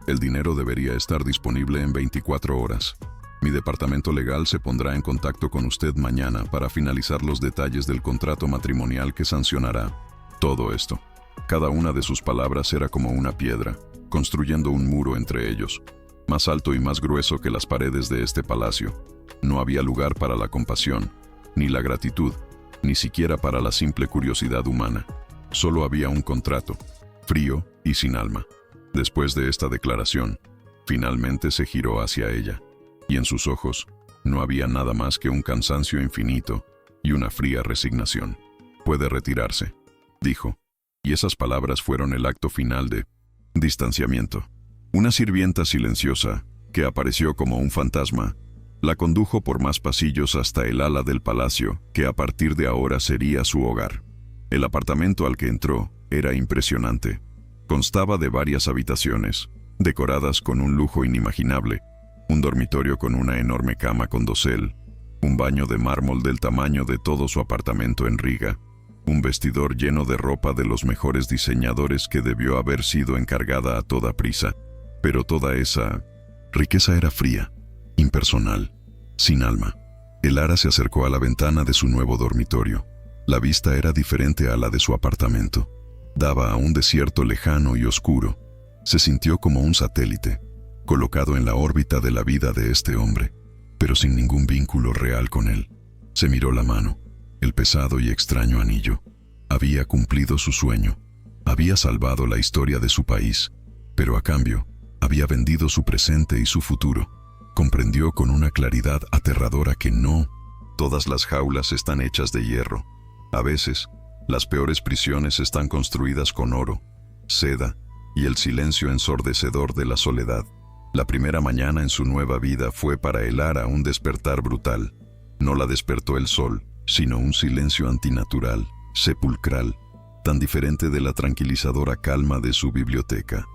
El dinero debería estar disponible en 24 horas. Mi departamento legal se pondrá en contacto con usted mañana para finalizar los detalles del contrato matrimonial que sancionará todo esto. Cada una de sus palabras era como una piedra, construyendo un muro entre ellos, más alto y más grueso que las paredes de este palacio. No había lugar para la compasión, ni la gratitud, ni siquiera para la simple curiosidad humana. Solo había un contrato, frío y sin alma. Después de esta declaración, finalmente se giró hacia ella, y en sus ojos no había nada más que un cansancio infinito y una fría resignación. Puede retirarse, dijo, y esas palabras fueron el acto final de distanciamiento. Una sirvienta silenciosa, que apareció como un fantasma, La condujo por más pasillos hasta el ala del palacio, que a partir de ahora sería su hogar. El apartamento al que entró era impresionante. Constaba de varias habitaciones, decoradas con un lujo inimaginable, un dormitorio con una enorme cama con dosel, un baño de mármol del tamaño de todo su apartamento en Riga, un vestidor lleno de ropa de los mejores diseñadores que debió haber sido encargada a toda prisa. Pero toda esa riqueza era fría, impersonal, sin alma. Elara se acercó a la ventana de su nuevo dormitorio. La vista era diferente a la de su apartamento. Daba a un desierto lejano y oscuro. Se sintió como un satélite, colocado en la órbita de la vida de este hombre, pero sin ningún vínculo real con él. Se miró la mano, el pesado y extraño anillo. Había cumplido su sueño. Había salvado la historia de su país, pero a cambio, había vendido su presente y su futuro. Comprendió con una claridad aterradora que no todas las jaulas están hechas de hierro. A veces, las peores prisiones están construidas con oro, seda y el silencio ensordecedor de la soledad. La primera mañana en su nueva vida fue para Elara un despertar brutal. No la despertó el sol, sino un silencio antinatural, sepulcral, tan diferente de la tranquilizadora calma de su biblioteca.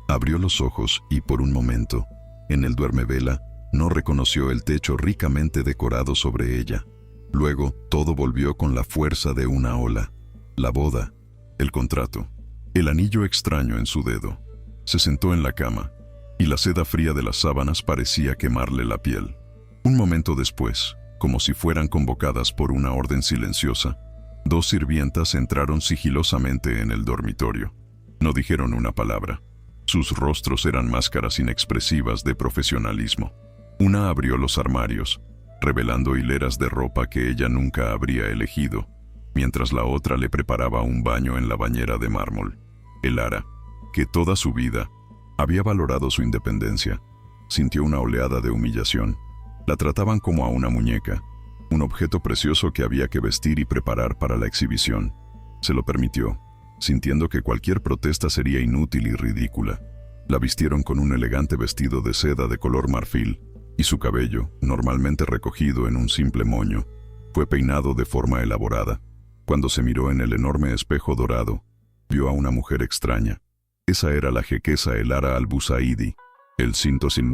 Abrió los ojos y por un momento, en el duermevela, no reconoció el techo ricamente decorado sobre ella. Luego, todo volvió con la fuerza de una ola. La boda, el contrato, el anillo extraño en su dedo. Se sentó en la cama, y la seda fría de las sábanas parecía quemarle la piel. Un momento después, como si fueran convocadas por una orden silenciosa, dos sirvientas entraron sigilosamente en el dormitorio. No dijeron una palabra. Sus rostros eran máscaras inexpresivas de profesionalismo. Una abrió los armarios, revelando hileras de ropa que ella nunca habría elegido, mientras la otra le preparaba un baño en la bañera de mármol. Elara, que toda su vida había valorado su independencia, sintió una oleada de humillación. La trataban como a una muñeca, un objeto precioso que había que vestir y preparar para la exhibición. Se lo permitió, sintiendo que cualquier protesta sería inútil y ridícula. La vistieron con un elegante vestido de seda de color marfil, y su cabello, normalmente recogido en un simple moño, fue peinado de forma elaborada. Cuando se miró en el enorme espejo dorado, vio a una mujer extraña. Esa era la jequesa Elara al-Busaidi, el cinto sin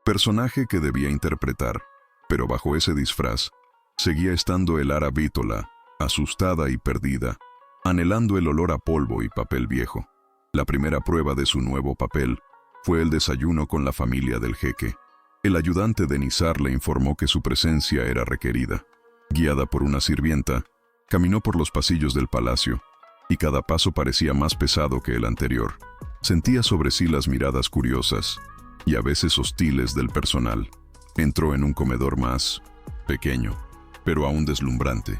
personaje que debía interpretar, pero bajo ese disfraz, seguía estando Elara Vítola, asustada y perdida, anhelando el olor a polvo y papel viejo. La primera prueba de su nuevo papel fue el desayuno con la familia del jeque. El ayudante de Nizar le informó que su presencia era requerida. Guiada por una sirvienta, caminó por los pasillos del palacio, y cada paso parecía más pesado que el anterior. Sentía sobre sí las miradas curiosas, y a veces hostiles del personal. Entró en un comedor más pequeño, pero aún deslumbrante,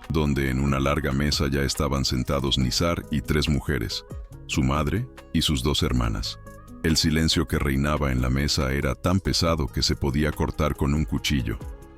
donde en una larga mesa ya estaban sentados Nizar y tres mujeres, su madre y sus dos hermanas. El silencio que reinaba en la mesa era tan pesado que se podía cortar con un cuchillo.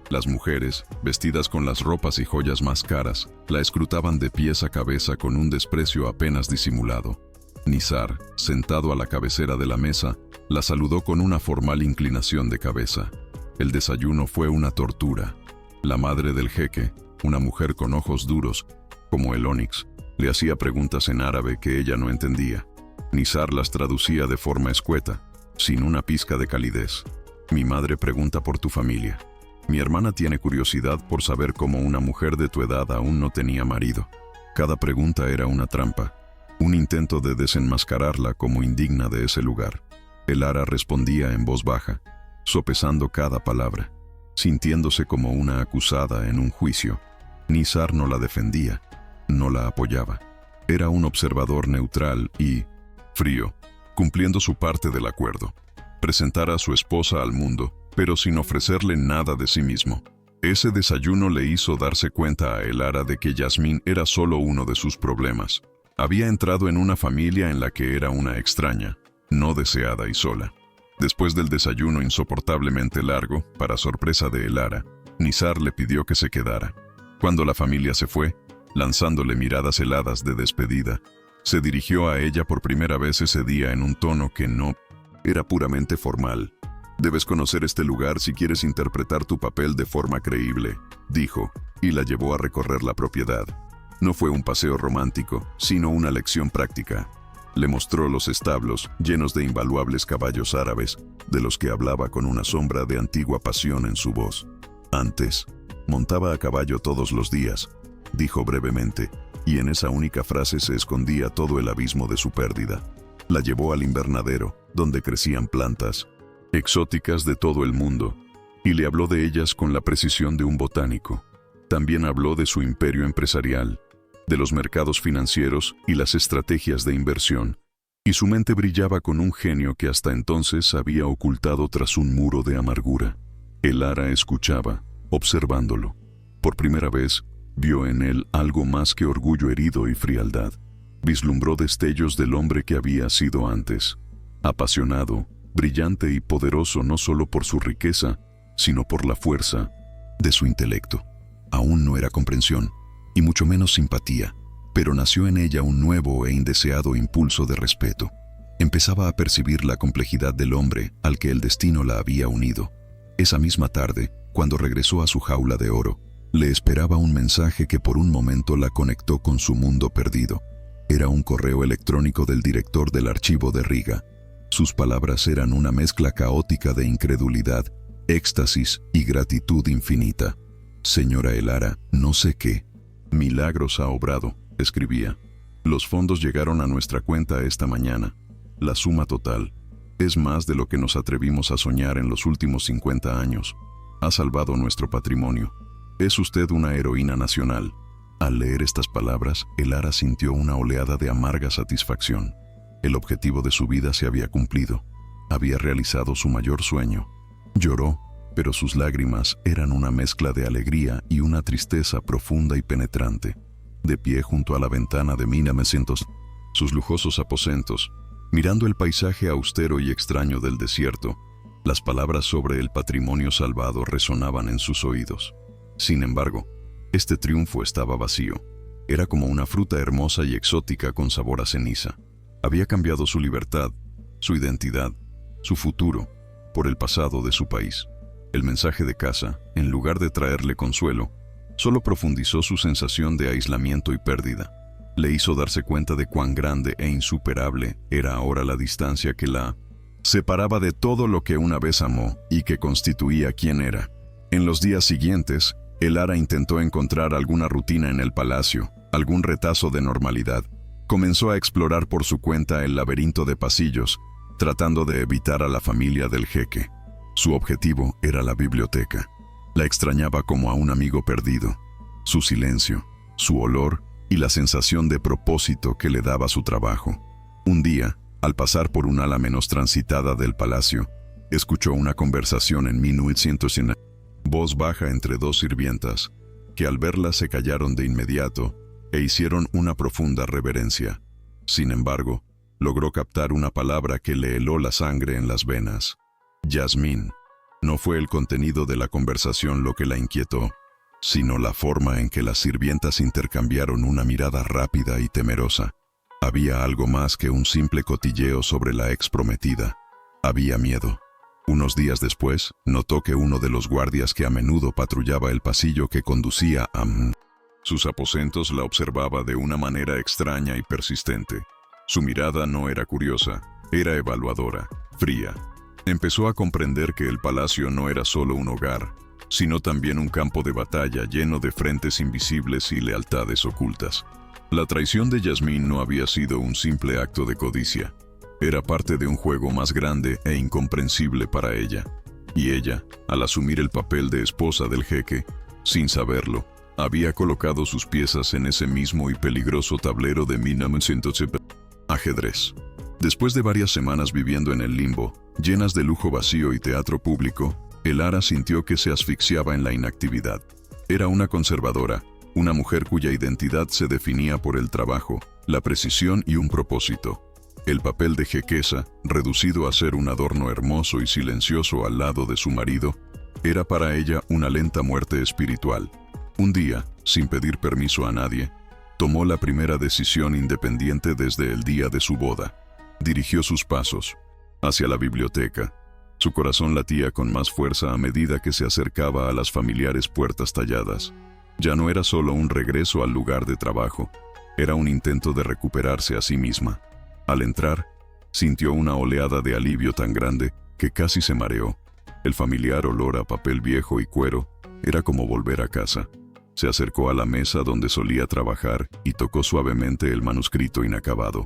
Las mujeres, vestidas con las ropas y joyas más caras, la escrutaban de pies a cabeza con un desprecio apenas disimulado. Nizar, sentado a la cabecera de la mesa, la saludó con una formal inclinación de cabeza. El desayuno fue una tortura. La madre del jeque, una mujer con ojos duros, como el ónix, le hacía preguntas en árabe que ella no entendía. Nizar las traducía de forma escueta, sin una pizca de calidez. Mi madre pregunta por tu familia. Mi hermana tiene curiosidad por saber cómo una mujer de tu edad aún no tenía marido. Cada pregunta era una trampa, un intento de desenmascararla como indigna de ese lugar. Elara respondía en voz baja, sopesando cada palabra, sintiéndose como una acusada en un juicio. Nizar no la defendía, no la apoyaba. Era un observador neutral y frío, cumpliendo su parte del acuerdo. Presentar a su esposa al mundo, pero sin ofrecerle nada de sí mismo. Ese desayuno le hizo darse cuenta a Elara de que Yasmín era solo uno de sus problemas. Había entrado en una familia en la que era una extraña, no deseada y sola. Después del desayuno insoportablemente largo, para sorpresa de Elara, Nizar le pidió que se quedara. Cuando la familia se fue, lanzándole miradas heladas de despedida, se dirigió a ella por primera vez ese día en un tono que no era puramente formal, Debes conocer este lugar si quieres interpretar tu papel de forma creíble, dijo, y la llevó a recorrer la propiedad. No fue un paseo romántico, sino una lección práctica. Le mostró los establos, llenos de invaluables caballos árabes, de los que hablaba con una sombra de antigua pasión en su voz. Antes, montaba a caballo todos los días, dijo brevemente, y en esa única frase se escondía todo el abismo de su pérdida. La llevó al invernadero, donde crecían plantas exóticas de todo el mundo, y le habló de ellas con la precisión de un botánico. También habló de su imperio empresarial, de los mercados financieros y las estrategias de inversión, y su mente brillaba con un genio que hasta entonces había ocultado tras un muro de amargura. Elara escuchaba, observándolo. Por primera vez, vio en él algo más que orgullo herido y frialdad. Vislumbró destellos del hombre que había sido antes, apasionado, brillante y poderoso no solo por su riqueza, sino por la fuerza de su intelecto. Aún no era comprensión, y mucho menos simpatía, pero nació en ella un nuevo e indeseado impulso de respeto. Empezaba a percibir la complejidad del hombre al que el destino la había unido. Esa misma tarde, cuando regresó a su jaula de oro, le esperaba un mensaje que por un momento la conectó con su mundo perdido. Era un correo electrónico del director del archivo de Riga. Sus palabras eran una mezcla caótica de incredulidad, éxtasis y gratitud infinita. Señora Elara, no sé qué milagros ha obrado, escribía. Los fondos llegaron a nuestra cuenta esta mañana. La suma total es más de lo que nos atrevimos a soñar en los últimos 50 años. Ha salvado nuestro patrimonio. Es usted una heroína nacional. Al leer estas palabras, Elara sintió una oleada de amarga satisfacción. El objetivo de su vida se había cumplido. Había realizado su mayor sueño. Lloró, pero sus lágrimas eran una mezcla de alegría y una tristeza profunda y penetrante. De pie junto a la ventana de 1900, sus lujosos aposentos, mirando el paisaje austero y extraño del desierto, las palabras sobre el patrimonio salvado resonaban en sus oídos. Sin embargo, este triunfo estaba vacío. Era como una fruta hermosa y exótica con sabor a ceniza. Había cambiado su libertad, su identidad, su futuro, por el pasado de su país. El mensaje de casa, en lugar de traerle consuelo, solo profundizó su sensación de aislamiento y pérdida. Le hizo darse cuenta de cuán grande e insuperable era ahora la distancia que la separaba de todo lo que una vez amó y que constituía quien era. En los días siguientes, Elara intentó encontrar alguna rutina en el palacio, algún retazo de normalidad. Comenzó a explorar por su cuenta el laberinto de pasillos, tratando de evitar a la familia del jeque. Su objetivo era la biblioteca. La extrañaba como a un amigo perdido. Su silencio, su olor y la sensación de propósito que le daba su trabajo. Un día, al pasar por un ala menos transitada del palacio, escuchó una conversación en 1900, voz baja entre dos sirvientas, que al verla se callaron de inmediato e hicieron una profunda reverencia. Sin embargo, logró captar una palabra que le heló la sangre en las venas. Yasmín. No fue el contenido de la conversación lo que la inquietó, sino la forma en que las sirvientas intercambiaron una mirada rápida y temerosa. Había algo más que un simple cotilleo sobre la ex prometida. Había miedo. Unos días después, notó que uno de los guardias que a menudo patrullaba el pasillo que conducía a sus aposentos la observaba de una manera extraña y persistente. Su mirada no era curiosa, era evaluadora, fría. Empezó a comprender que el palacio no era solo un hogar, sino también un campo de batalla lleno de frentes invisibles y lealtades ocultas. La traición de Yasmín no había sido un simple acto de codicia. Era parte de un juego más grande e incomprensible para ella. Y ella, al asumir el papel de esposa del jeque, sin saberlo, había colocado sus piezas en ese mismo y peligroso tablero de 1900 ajedrez. Después de varias semanas viviendo en el limbo, llenas de lujo vacío y teatro público, Elara sintió que se asfixiaba en la inactividad. Era una conservadora, una mujer cuya identidad se definía por el trabajo, la precisión y un propósito. El papel de jequesa, reducido a ser un adorno hermoso y silencioso al lado de su marido, era para ella una lenta muerte espiritual. Un día, sin pedir permiso a nadie, tomó la primera decisión independiente desde el día de su boda. Dirigió sus pasos hacia la biblioteca. Su corazón latía con más fuerza a medida que se acercaba a las familiares puertas talladas. Ya no era solo un regreso al lugar de trabajo, era un intento de recuperarse a sí misma. Al entrar, sintió una oleada de alivio tan grande que casi se mareó. El familiar olor a papel viejo y cuero era como volver a casa. Se acercó a la mesa donde solía trabajar y tocó suavemente el manuscrito inacabado.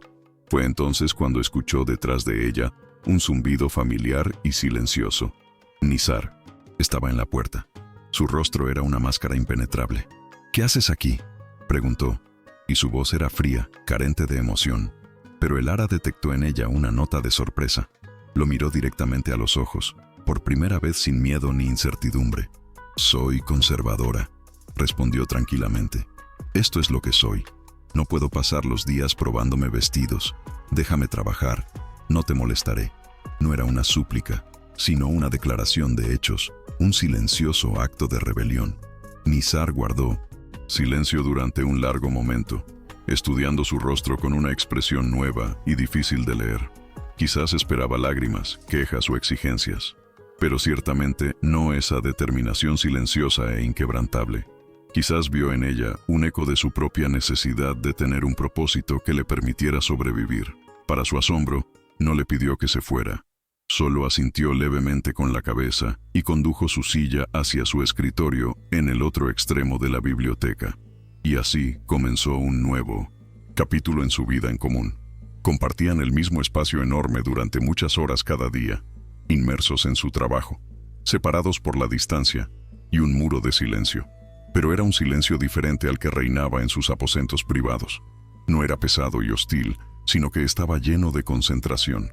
Fue entonces cuando escuchó detrás de ella un zumbido familiar y silencioso. Nizar estaba en la puerta. Su rostro era una máscara impenetrable. «¿Qué haces aquí?», preguntó, y su voz era fría, carente de emoción. Pero Elara detectó en ella una nota de sorpresa. Lo miró directamente a los ojos, por primera vez sin miedo ni incertidumbre. «Soy conservadora», respondió tranquilamente. «Esto es lo que soy. No puedo pasar los días probándome vestidos. Déjame trabajar. No te molestaré». No era una súplica, sino una declaración de hechos, un silencioso acto de rebelión. Nizar guardó silencio durante un largo momento, estudiando su rostro con una expresión nueva y difícil de leer. Quizás esperaba lágrimas, quejas o exigencias, pero ciertamente no esa determinación silenciosa e inquebrantable. Quizás vio en ella un eco de su propia necesidad de tener un propósito que le permitiera sobrevivir. Para su asombro, no le pidió que se fuera. Solo asintió levemente con la cabeza y condujo su silla hacia su escritorio en el otro extremo de la biblioteca. Y así comenzó un nuevo capítulo en su vida en común. Compartían el mismo espacio enorme durante muchas horas cada día, inmersos en su trabajo, separados por la distancia y un muro de silencio. Pero era un silencio diferente al que reinaba en sus aposentos privados. No era pesado y hostil, sino que estaba lleno de concentración.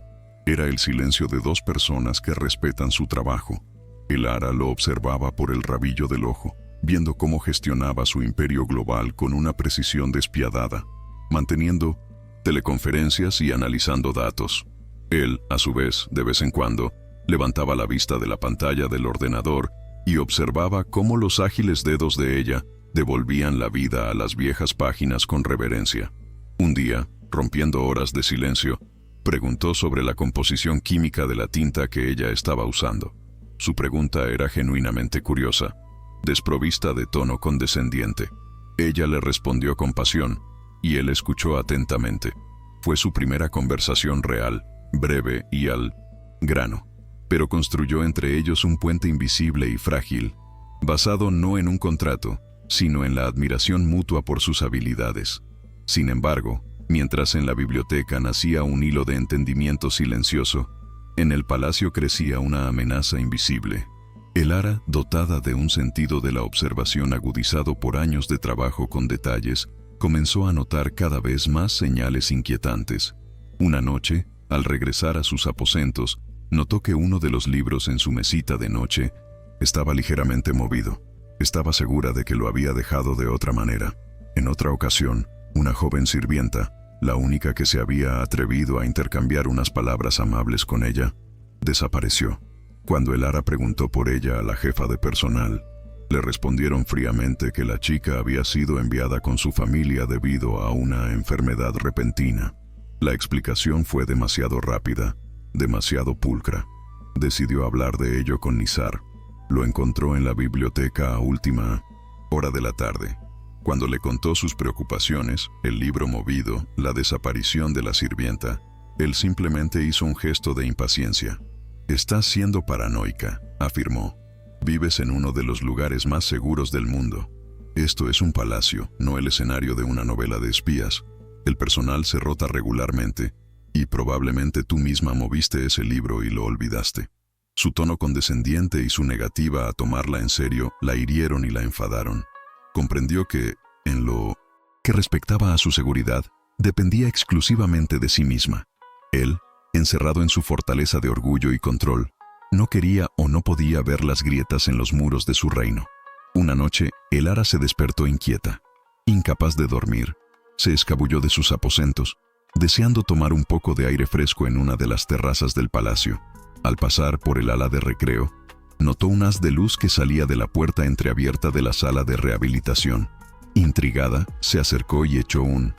Era el silencio de dos personas que respetan su trabajo. Elara lo observaba por el rabillo del ojo, viendo cómo gestionaba su imperio global con una precisión despiadada, manteniendo teleconferencias y analizando datos. Él, a su vez, de vez en cuando, levantaba la vista de la pantalla del ordenador y observaba cómo los ágiles dedos de ella devolvían la vida a las viejas páginas con reverencia. Un día, rompiendo horas de silencio, preguntó sobre la composición química de la tinta que ella estaba usando. Su pregunta era genuinamente curiosa, desprovista de tono condescendiente. Ella le respondió con pasión, y él escuchó atentamente. Fue su primera conversación real, breve y al grano, pero construyó entre ellos un puente invisible y frágil, basado no en un contrato, sino en la admiración mutua por sus habilidades. Sin embargo, mientras en la biblioteca nacía un hilo de entendimiento silencioso, en el palacio crecía una amenaza invisible. Elara, dotada de un sentido de la observación agudizado por años de trabajo con detalles, comenzó a notar cada vez más señales inquietantes. Una noche, al regresar a sus aposentos, notó que uno de los libros en su mesita de noche estaba ligeramente movido. Estaba segura de que lo había dejado de otra manera. En otra ocasión, una joven sirvienta, la única que se había atrevido a intercambiar unas palabras amables con ella, desapareció. Cuando Elara preguntó por ella a la jefa de personal, le respondieron fríamente que la chica había sido enviada con su familia debido a una enfermedad repentina. La explicación fue demasiado rápida, demasiado pulcra. Decidió hablar de ello con Nizar. Lo encontró en la biblioteca a última hora de la tarde. Cuando le contó sus preocupaciones, el libro movido, la desaparición de la sirvienta, él simplemente hizo un gesto de impaciencia. «Estás siendo paranoica», afirmó. «Vives en uno de los lugares más seguros del mundo. Esto es un palacio, no el escenario de una novela de espías. El personal se rota regularmente, y probablemente tú misma moviste ese libro y lo olvidaste». Su tono condescendiente y su negativa a tomarla en serio la hirieron y la enfadaron. Comprendió que, en lo que respectaba a su seguridad, dependía exclusivamente de sí misma. Él, encerrado en su fortaleza de orgullo y control, no quería o no podía ver las grietas en los muros de su reino. Una noche, Elara se despertó inquieta. Incapaz de dormir, se escabulló de sus aposentos, deseando tomar un poco de aire fresco en una de las terrazas del palacio. Al pasar por el ala de recreo, notó un haz de luz que salía de la puerta entreabierta de la sala de rehabilitación. Intrigada, se acercó y echó un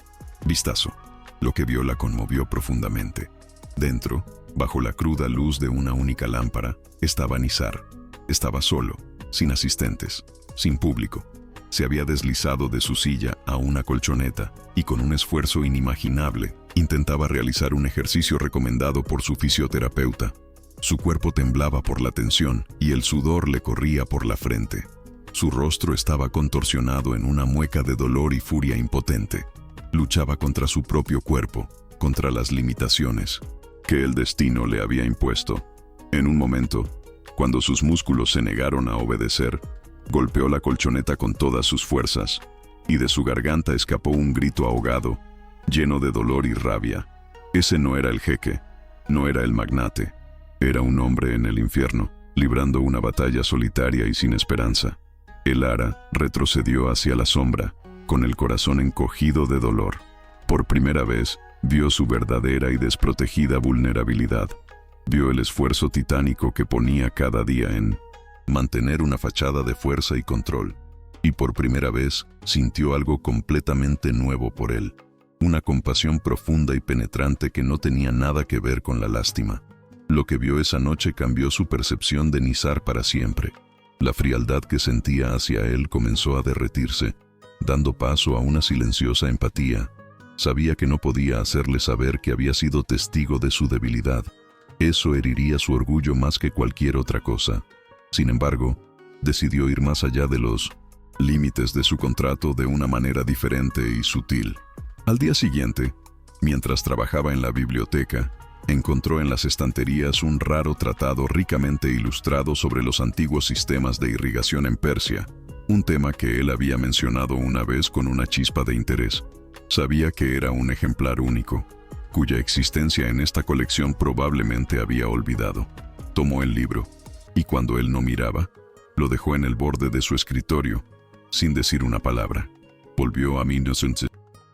vistazo. Lo que vio la conmovió profundamente. Dentro, Bajo la cruda luz de una única lámpara estaba Nizar. Estaba solo, sin asistentes, sin público. Se había deslizado de su silla a una colchoneta y con un esfuerzo inimaginable intentaba realizar un ejercicio recomendado por su fisioterapeuta. Su cuerpo temblaba por la tensión y el sudor le corría por la frente. Su rostro estaba contorsionado en una mueca de dolor y furia impotente. Luchaba contra su propio cuerpo, contra las limitaciones que el destino le había impuesto. En un momento, cuando sus músculos se negaron a obedecer, golpeó la colchoneta con todas sus fuerzas, y de su garganta escapó un grito ahogado, lleno de dolor y rabia. Ese no era el jeque, no era el magnate, era un hombre en el infierno, librando una batalla solitaria y sin esperanza. El ara retrocedió hacia la sombra, con el corazón encogido de dolor. Por primera vez, vio su verdadera y desprotegida vulnerabilidad. Vio el esfuerzo titánico que ponía cada día en mantener una fachada de fuerza y control. Y por primera vez, sintió algo completamente nuevo por él. Una compasión profunda y penetrante que no tenía nada que ver con la lástima. Lo que vio esa noche cambió su percepción de Nizar para siempre. La frialdad que sentía hacia él comenzó a derretirse, dando paso a una silenciosa empatía. Sabía que no podía hacerle saber que había sido testigo de su debilidad. Eso heriría su orgullo más que cualquier otra cosa. Sin embargo, decidió ir más allá de los límites de su contrato de una manera diferente y sutil. Al día siguiente, mientras trabajaba en la biblioteca, encontró en las estanterías un raro tratado ricamente ilustrado sobre los antiguos sistemas de irrigación en Persia, un tema que él había mencionado una vez con una chispa de interés. Sabía que era un ejemplar único, cuya existencia en esta colección probablemente había olvidado. Tomó el libro, y cuando él no miraba, lo dejó en el borde de su escritorio, sin decir una palabra. Volvió a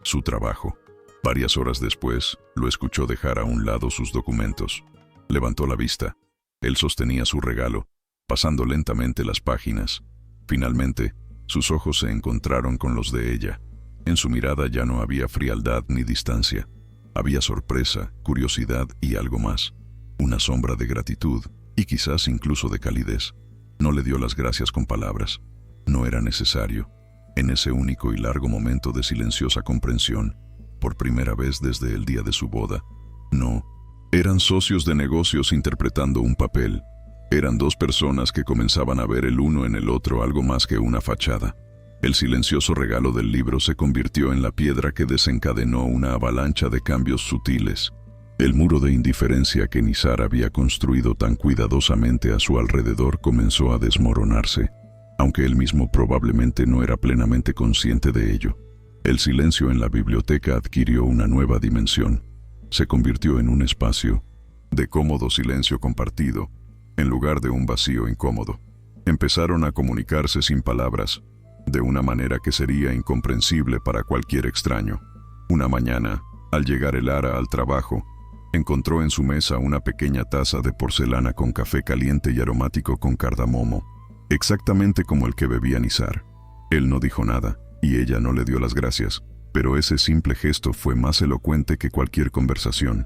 su trabajo. Varias horas después, lo escuchó dejar a un lado sus documentos. Levantó la vista. Él sostenía su regalo, pasando lentamente las páginas. Finalmente, sus ojos se encontraron con los de ella. En su mirada ya no había frialdad ni distancia. Había sorpresa, curiosidad y algo más. Una sombra de gratitud y quizás incluso de calidez. No le dio las gracias con palabras. No era necesario. En ese único y largo momento de silenciosa comprensión, por primera vez desde el día de su boda. No, eran socios de negocios interpretando un papel. Eran dos personas que comenzaban a ver el uno en el otro algo más que una fachada. El silencioso regalo del libro se convirtió en la piedra que desencadenó una avalancha de cambios sutiles. El muro de indiferencia que Nizar había construido tan cuidadosamente a su alrededor comenzó a desmoronarse, aunque él mismo probablemente no era plenamente consciente de ello. El silencio en la biblioteca adquirió una nueva dimensión. Se convirtió en un espacio de cómodo silencio compartido, en lugar de un vacío incómodo. Empezaron a comunicarse sin palabras, de una manera que sería incomprensible para cualquier extraño. Una mañana, al llegar el ara al trabajo, encontró en su mesa una pequeña taza de porcelana con café caliente y aromático con cardamomo, exactamente como el que bebía Nizar. Él no dijo nada, y ella no le dio las gracias, pero ese simple gesto fue más elocuente que cualquier conversación.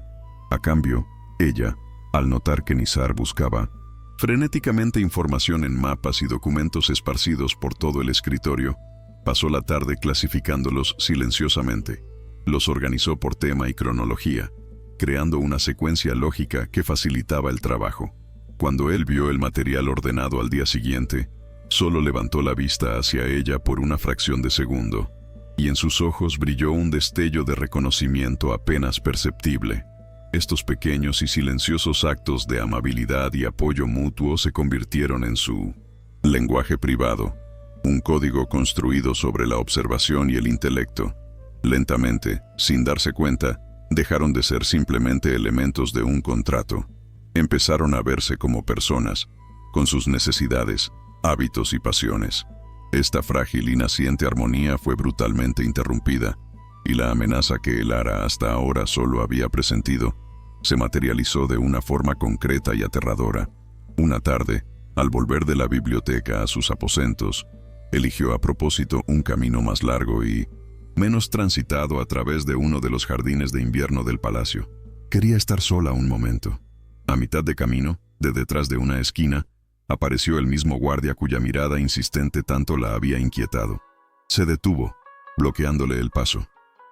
A cambio, ella, al notar que Nizar buscaba frenéticamente información en mapas y documentos esparcidos por todo el escritorio, pasó la tarde clasificándolos silenciosamente. Los organizó por tema y cronología, creando una secuencia lógica que facilitaba el trabajo. Cuando él vio el material ordenado al día siguiente, solo levantó la vista hacia ella por una fracción de segundo, y en sus ojos brilló un destello de reconocimiento apenas perceptible. Estos pequeños y silenciosos actos de amabilidad y apoyo mutuo se convirtieron en su lenguaje privado, un código construido sobre la observación y el intelecto. Lentamente, sin darse cuenta, dejaron de ser simplemente elementos de un contrato. Empezaron a verse como personas, con sus necesidades, hábitos y pasiones. Esta frágil y naciente armonía fue brutalmente interrumpida, y la amenaza que el ara hasta ahora solo había presentido se materializó de una forma concreta y aterradora. Una tarde, al volver de la biblioteca a sus aposentos, eligió a propósito un camino más largo y menos transitado a través de uno de los jardines de invierno del palacio. Quería estar sola un momento. A mitad de camino, de detrás de una esquina, apareció el mismo guardia cuya mirada insistente tanto la había inquietado. Se detuvo, bloqueándole el paso.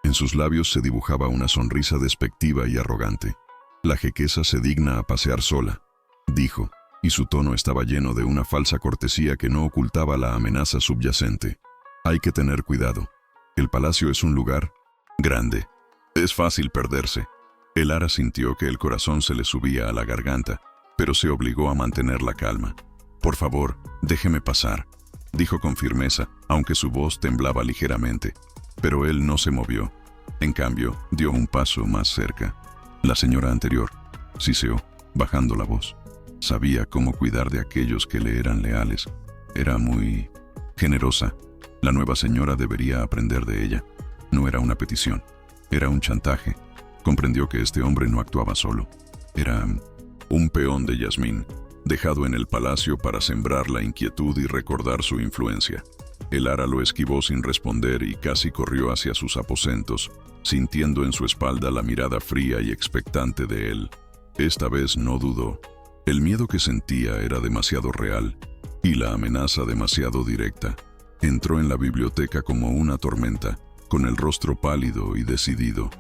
En sus labios se dibujaba una sonrisa despectiva y arrogante. «La jequesa se digna a pasear sola», dijo, y su tono estaba lleno de una falsa cortesía que no ocultaba la amenaza subyacente. «Hay que tener cuidado. El palacio es un lugar grande. Es fácil perderse». El ara sintió que el corazón se le subía a la garganta, pero se obligó a mantener la calma. «Por favor, déjeme pasar», dijo con firmeza, aunque su voz temblaba ligeramente. Pero él no se movió. En cambio, dio un paso más cerca. La señora anterior siseó, bajando la voz. Sabía cómo cuidar de aquellos que le eran leales. Era muy generosa. La nueva señora debería aprender de ella. No era una petición, era un chantaje. Comprendió que este hombre no actuaba solo. Era un peón de Yasmín, dejado en el palacio para sembrar la inquietud y recordar su influencia. El ara lo esquivó sin responder y casi corrió hacia sus aposentos, sintiendo en su espalda la mirada fría y expectante de él. Esta vez no dudó. El miedo que sentía era demasiado real y la amenaza demasiado directa. Entró en la biblioteca como una tormenta, con el rostro pálido y decidido.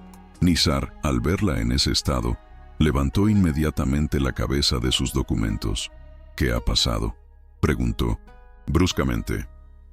Nizar, al verla en ese estado, levantó inmediatamente la cabeza de sus documentos. «¿Qué ha pasado?», preguntó, bruscamente.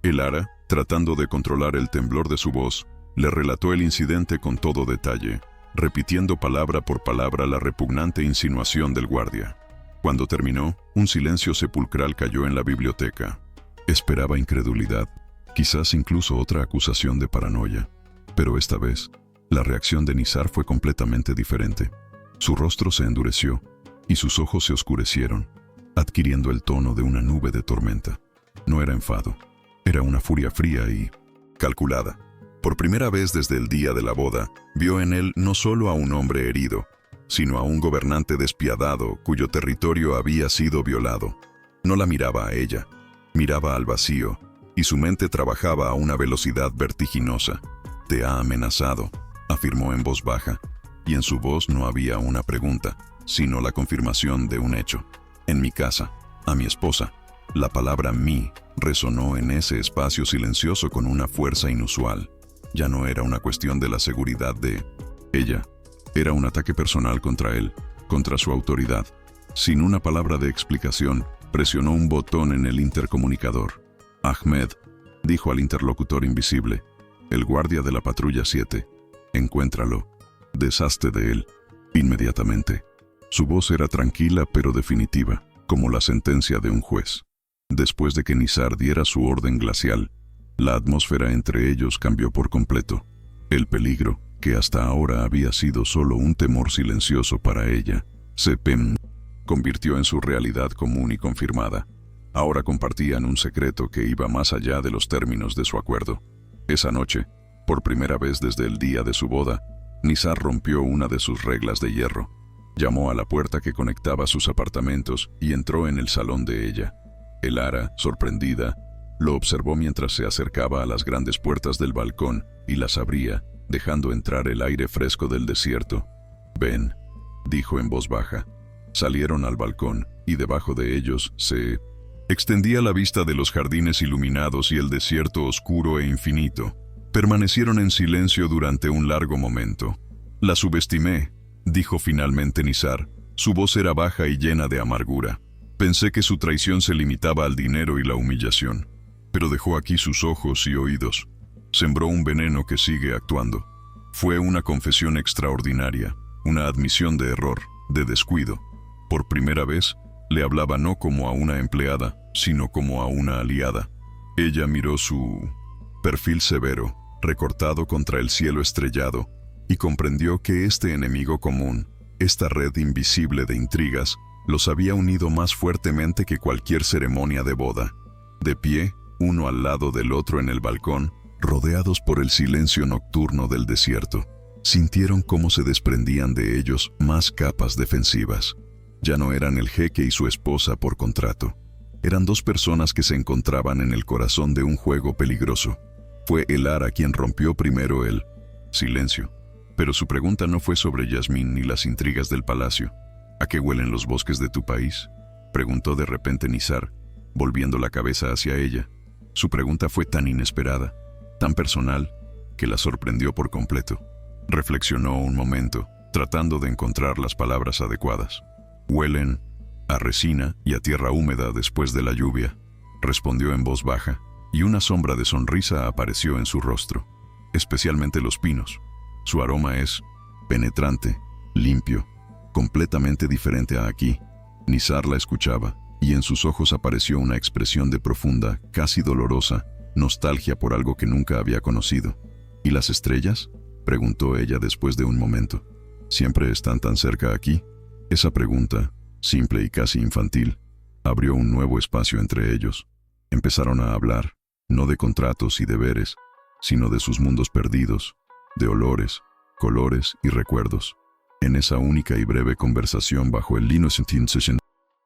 El ara, tratando de controlar el temblor de su voz, le relató el incidente con todo detalle, repitiendo palabra por palabra la repugnante insinuación del guardia. Cuando terminó, un silencio sepulcral cayó en la biblioteca. Esperaba incredulidad, quizás incluso otra acusación de paranoia. Pero esta vez, la reacción de Nizar fue completamente diferente. Su rostro se endureció y sus ojos se oscurecieron, adquiriendo el tono de una nube de tormenta. No era enfado, era una furia fría y calculada. Por primera vez desde el día de la boda, vio en él no solo a un hombre herido, sino a un gobernante despiadado cuyo territorio había sido violado. No la miraba a ella, miraba al vacío, y su mente trabajaba a una velocidad vertiginosa. «Te ha amenazado», afirmó en voz baja, y en su voz no había una pregunta, sino la confirmación de un hecho. «En mi casa, a mi esposa». La palabra «mí» resonó en ese espacio silencioso con una fuerza inusual. Ya no era una cuestión de la seguridad de ella. Era un ataque personal contra él, contra su autoridad. Sin una palabra de explicación, presionó un botón en el intercomunicador. «Ahmed», dijo al interlocutor invisible, «el guardia de la patrulla 7. Encuéntralo. Deshazte de él. Inmediatamente». Su voz era tranquila pero definitiva, como la sentencia de un juez. Después de que Nizar diera su orden glacial, la atmósfera entre ellos cambió por completo. El peligro, que hasta ahora había sido solo un temor silencioso para ella, se convirtió en su realidad común y confirmada. Ahora compartían un secreto que iba más allá de los términos de su acuerdo. Esa noche, por primera vez desde el día de su boda, Nizar rompió una de sus reglas de hierro. Llamó a la puerta que conectaba sus apartamentos y entró en el salón de ella. El ara, sorprendida, lo observó mientras se acercaba a las grandes puertas del balcón y las abría, dejando entrar el aire fresco del desierto. «Ven», dijo en voz baja. Salieron al balcón y debajo de ellos se extendía la vista de los jardines iluminados y el desierto oscuro e infinito. Permanecieron en silencio durante un largo momento. «La subestimé», dijo finalmente Nizar. Su voz era baja y llena de amargura. «Pensé que su traición se limitaba al dinero y la humillación. Pero dejó aquí sus ojos y oídos. Sembró un veneno que sigue actuando. Fue una confesión extraordinaria, una admisión de error, de descuido. Por primera vez, le hablaba no como a una empleada, sino como a una aliada». Ella miró su perfil severo, recortado contra el cielo estrellado, y comprendió que este enemigo común, esta red invisible de intrigas, los había unido más fuertemente que cualquier ceremonia de boda. De pie, uno al lado del otro en el balcón, rodeados por el silencio nocturno del desierto, sintieron cómo se desprendían de ellos más capas defensivas. Ya no eran el jeque y su esposa por contrato. Eran dos personas que se encontraban en el corazón de un juego peligroso. Fue el ara quien rompió primero el silencio. Pero su pregunta no fue sobre Yasmín ni las intrigas del palacio. ¿A qué huelen los bosques de tu país?, preguntó de repente Nizar, volviendo la cabeza hacia ella. Su pregunta fue tan inesperada, tan personal, que la sorprendió por completo. Reflexionó un momento, tratando de encontrar las palabras adecuadas. Huelen a resina y a tierra húmeda después de la lluvia, respondió en voz baja, y una sombra de sonrisa apareció en su rostro, especialmente los pinos. Su aroma es penetrante, limpio, completamente diferente a aquí. Nizar la escuchaba, y en sus ojos apareció una expresión de profunda, casi dolorosa, nostalgia por algo que nunca había conocido. ¿Y las estrellas?, preguntó ella después de un momento. ¿Siempre están tan cerca aquí? Esa pregunta, simple y casi infantil, abrió un nuevo espacio entre ellos. Empezaron a hablar, no de contratos y deberes, sino de sus mundos perdidos, de olores, colores y recuerdos. En esa única y breve conversación bajo el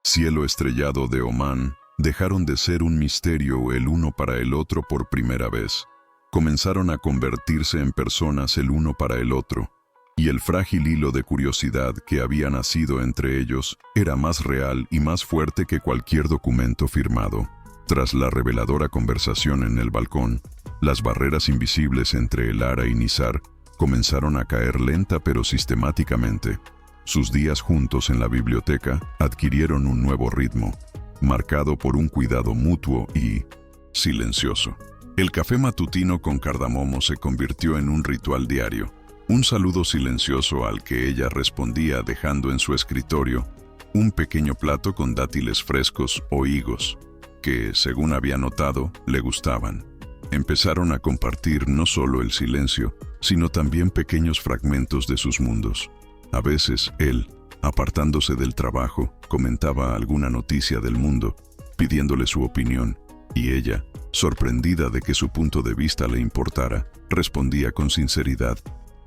cielo estrellado de Omán, dejaron de ser un misterio el uno para el otro por primera vez. Comenzaron a convertirse en personas el uno para el otro, y el frágil hilo de curiosidad que había nacido entre ellos era más real y más fuerte que cualquier documento firmado. Tras la reveladora conversación en el balcón, las barreras invisibles entre Elara y Nizar comenzaron a caer lenta pero sistemáticamente. Sus días juntos en la biblioteca adquirieron un nuevo ritmo, marcado por un cuidado mutuo y silencioso. El café matutino con cardamomo se convirtió en un ritual diario, un saludo silencioso al que ella respondía dejando en su escritorio un pequeño plato con dátiles frescos o higos, que, según había notado, le gustaban. Empezaron a compartir no solo el silencio, sino también pequeños fragmentos de sus mundos. A veces él, apartándose del trabajo, comentaba alguna noticia del mundo, pidiéndole su opinión, y ella, sorprendida de que su punto de vista le importara, respondía con sinceridad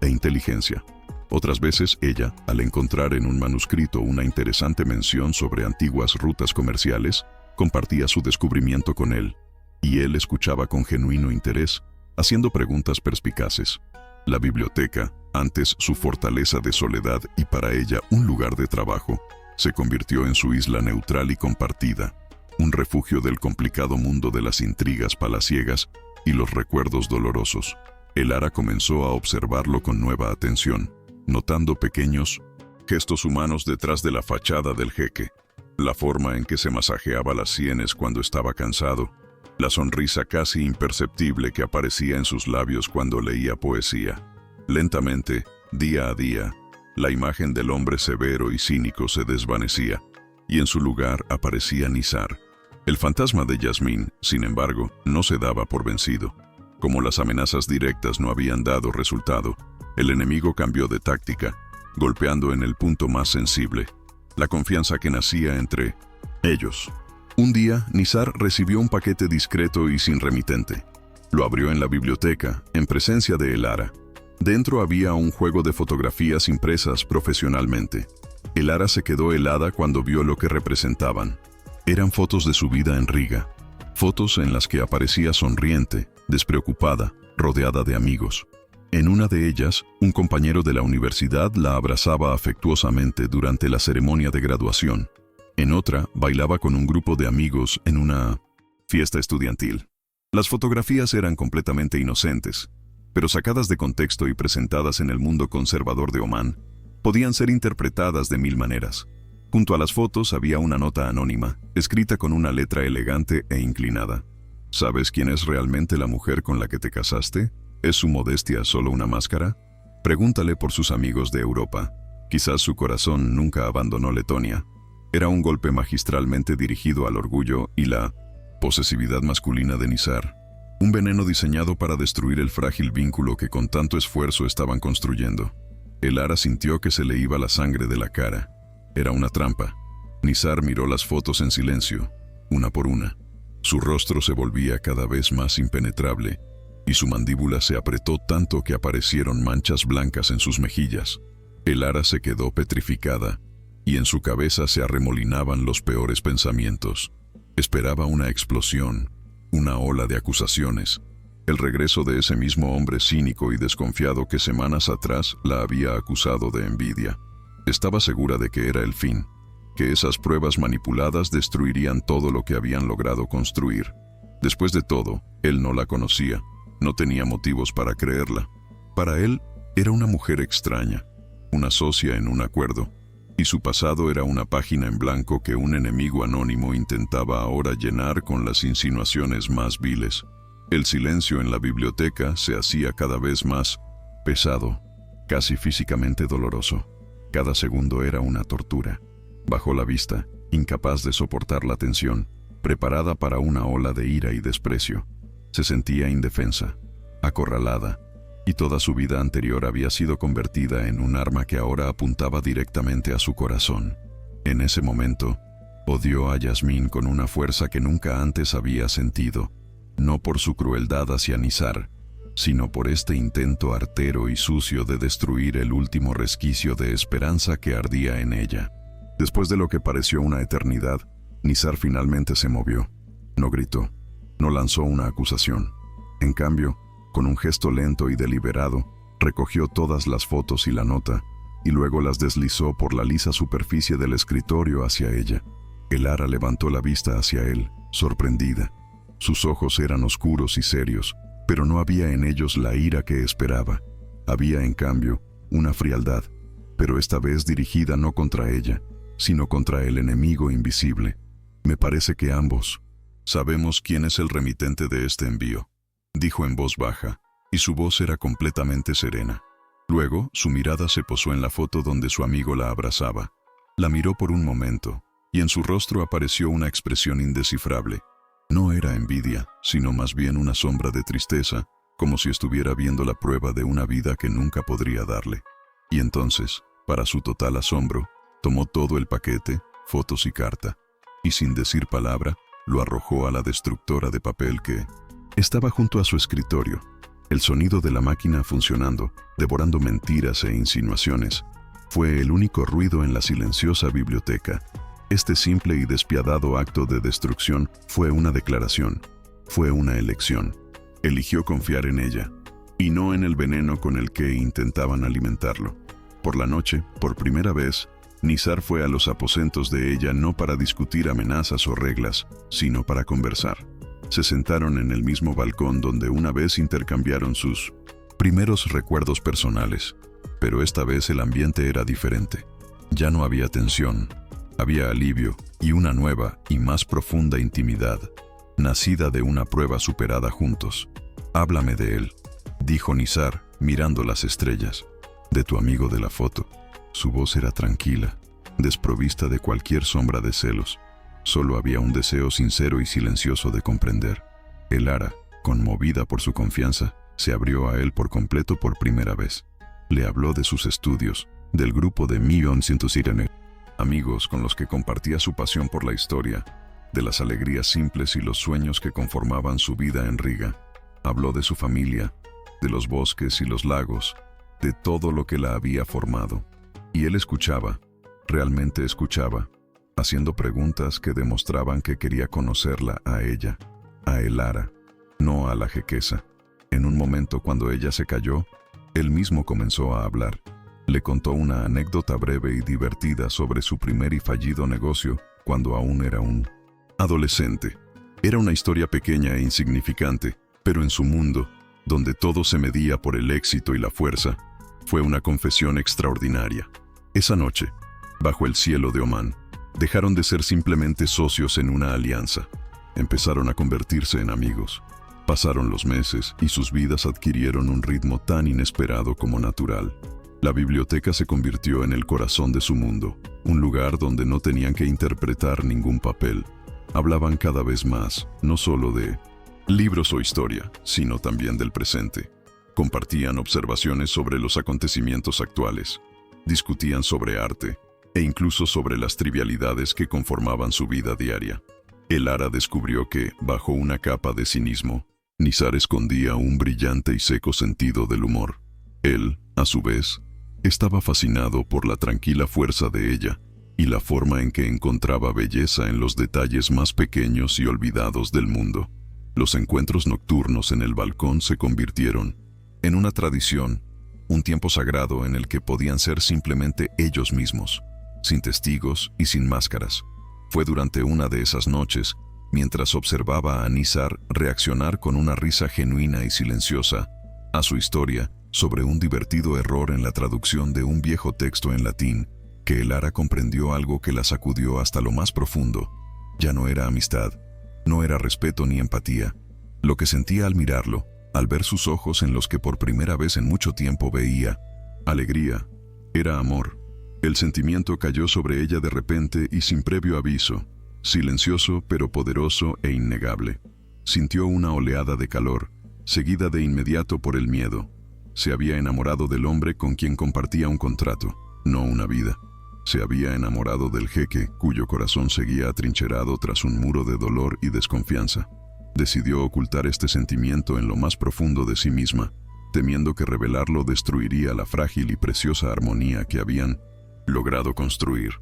e inteligencia. Otras veces ella, al encontrar en un manuscrito una interesante mención sobre antiguas rutas comerciales, compartía su descubrimiento con él, y él escuchaba con genuino interés, haciendo preguntas perspicaces. La biblioteca, antes su fortaleza de soledad y para ella un lugar de trabajo, se convirtió en su isla neutral y compartida, un refugio del complicado mundo de las intrigas palaciegas y los recuerdos dolorosos. Elara comenzó a observarlo con nueva atención, notando pequeños gestos humanos detrás de la fachada del jeque, la forma en que se masajeaba las sienes cuando estaba cansado, la sonrisa casi imperceptible que aparecía en sus labios cuando leía poesía. Lentamente, día a día, la imagen del hombre severo y cínico se desvanecía, y en su lugar aparecía Nizar. El fantasma de Yasmín, sin embargo, no se daba por vencido. Como las amenazas directas no habían dado resultado, el enemigo cambió de táctica, golpeando en el punto más sensible, la confianza que nacía entre ellos. Un día, Nizar recibió un paquete discreto y sin remitente. Lo abrió en la biblioteca, en presencia de Elara. Dentro había un juego de fotografías impresas profesionalmente. Elara se quedó helada cuando vio lo que representaban. Eran fotos de su vida en Riga, fotos en las que aparecía sonriente, despreocupada, rodeada de amigos. En una de ellas, un compañero de la universidad la abrazaba afectuosamente durante la ceremonia de graduación. En otra, bailaba con un grupo de amigos en una fiesta estudiantil. Las fotografías eran completamente inocentes, pero sacadas de contexto y presentadas en el mundo conservador de Omán, podían ser interpretadas de mil maneras. Junto a las fotos había una nota anónima, escrita con una letra elegante e inclinada. ¿Sabes quién es realmente la mujer con la que te casaste? ¿Es su modestia solo una máscara? Pregúntale por sus amigos de Europa. Quizás su corazón nunca abandonó Letonia. Era un golpe magistralmente dirigido al orgullo y la posesividad masculina de Nizar. Un veneno diseñado para destruir el frágil vínculo que con tanto esfuerzo estaban construyendo. Elara sintió que se le iba la sangre de la cara. Era una trampa. Nizar miró las fotos en silencio, una por una. Su rostro se volvía cada vez más impenetrable, y su mandíbula se apretó tanto que aparecieron manchas blancas en sus mejillas. Elara se quedó petrificada, y en su cabeza se arremolinaban los peores pensamientos. Esperaba una explosión, una ola de acusaciones, el regreso de ese mismo hombre cínico y desconfiado que semanas atrás la había acusado de envidia. Estaba segura de que era el fin, que esas pruebas manipuladas destruirían todo lo que habían logrado construir. Después de todo, él no la conocía, no tenía motivos para creerla. Para él, era una mujer extraña, una socia en un acuerdo, y su pasado era una página en blanco que un enemigo anónimo intentaba ahora llenar con las insinuaciones más viles. El silencio en la biblioteca se hacía cada vez más pesado, casi físicamente doloroso. Cada segundo era una tortura. Bajó la vista, incapaz de soportar la tensión, preparada para una ola de ira y desprecio. Se sentía indefensa, acorralada, y toda su vida anterior había sido convertida en un arma que ahora apuntaba directamente a su corazón. En ese momento, odió a Yasmín con una fuerza que nunca antes había sentido, no por su crueldad hacia Nizar, sino por este intento artero y sucio de destruir el último resquicio de esperanza que ardía en ella. Después de lo que pareció una eternidad, Nizar finalmente se movió. No gritó, no lanzó una acusación. En cambio, con un gesto lento y deliberado, recogió todas las fotos y la nota, y luego las deslizó por la lisa superficie del escritorio hacia ella. Elara levantó la vista hacia él, sorprendida. Sus ojos eran oscuros y serios, pero no había en ellos la ira que esperaba. Había, en cambio, una frialdad, pero esta vez dirigida no contra ella, sino contra el enemigo invisible. Me parece que ambos sabemos quién es el remitente de este envío, dijo en voz baja, y su voz era completamente serena. Luego, su mirada se posó en la foto donde su amigo la abrazaba. La miró por un momento, y en su rostro apareció una expresión indescifrable. No era envidia, sino más bien una sombra de tristeza, como si estuviera viendo la prueba de una vida que nunca podría darle. Y entonces, para su total asombro, tomó todo el paquete, fotos y carta, y sin decir palabra, lo arrojó a la destructora de papel que estaba junto a su escritorio. El sonido de la máquina funcionando, devorando mentiras e insinuaciones, fue el único ruido en la silenciosa biblioteca. Este simple y despiadado acto de destrucción fue una declaración, fue una elección. Eligió confiar en ella, y no en el veneno con el que intentaban alimentarlo. Por la noche, por primera vez, Nizar fue a los aposentos de ella no para discutir amenazas o reglas, sino para conversar. Se sentaron en el mismo balcón donde una vez intercambiaron sus primeros recuerdos personales, pero esta vez el ambiente era diferente. Ya no había tensión, había alivio y una nueva y más profunda intimidad, nacida de una prueba superada juntos. «Háblame de él», dijo Nizar, mirando las estrellas. «De tu amigo de la foto». Su voz era tranquila, desprovista de cualquier sombra de celos. Solo había un deseo sincero y silencioso de comprender. Elara, conmovida por su confianza, se abrió a él por completo por primera vez. Le habló de sus estudios, del grupo de Millón Cientucirene, amigos con los que compartía su pasión por la historia, de las alegrías simples y los sueños que conformaban su vida en Riga. Habló de su familia, de los bosques y los lagos, de todo lo que la había formado. Y él escuchaba, realmente escuchaba, haciendo preguntas que demostraban que quería conocerla a ella, a Elara, no a la jequesa. En un momento cuando ella se calló, él mismo comenzó a hablar. Le contó una anécdota breve y divertida sobre su primer y fallido negocio cuando aún era un adolescente. Era una historia pequeña e insignificante, pero en su mundo, donde todo se medía por el éxito y la fuerza, fue una confesión extraordinaria. Esa noche, bajo el cielo de Omán, dejaron de ser simplemente socios en una alianza. Empezaron a convertirse en amigos. Pasaron los meses y sus vidas adquirieron un ritmo tan inesperado como natural. La biblioteca se convirtió en el corazón de su mundo, un lugar donde no tenían que interpretar ningún papel. Hablaban cada vez más, no solo de libros o historia, sino también del presente. Compartían observaciones sobre los acontecimientos actuales, discutían sobre arte e incluso sobre las trivialidades que conformaban su vida diaria. Elara descubrió que, bajo una capa de cinismo, Nizar escondía un brillante y seco sentido del humor. Él, a su vez, estaba fascinado por la tranquila fuerza de ella y la forma en que encontraba belleza en los detalles más pequeños y olvidados del mundo. Los encuentros nocturnos en el balcón se convirtieron en una tradición, un tiempo sagrado en el que podían ser simplemente ellos mismos, sin testigos y sin máscaras. Fue durante una de esas noches, mientras observaba a Nizar reaccionar con una risa genuina y silenciosa a su historia sobre un divertido error en la traducción de un viejo texto en latín, que Elara comprendió algo que la sacudió hasta lo más profundo. Ya no era amistad, no era respeto ni empatía. Lo que sentía al mirarlo, al ver sus ojos en los que por primera vez en mucho tiempo veía alegría, era amor. El sentimiento cayó sobre ella de repente y sin previo aviso, silencioso pero poderoso e innegable. Sintió una oleada de calor, seguida de inmediato por el miedo. Se había enamorado del hombre con quien compartía un contrato, no una vida. Se había enamorado del jeque, cuyo corazón seguía atrincherado tras un muro de dolor y desconfianza. Decidió ocultar este sentimiento en lo más profundo de sí misma, temiendo que revelarlo destruiría la frágil y preciosa armonía que habían logrado construir.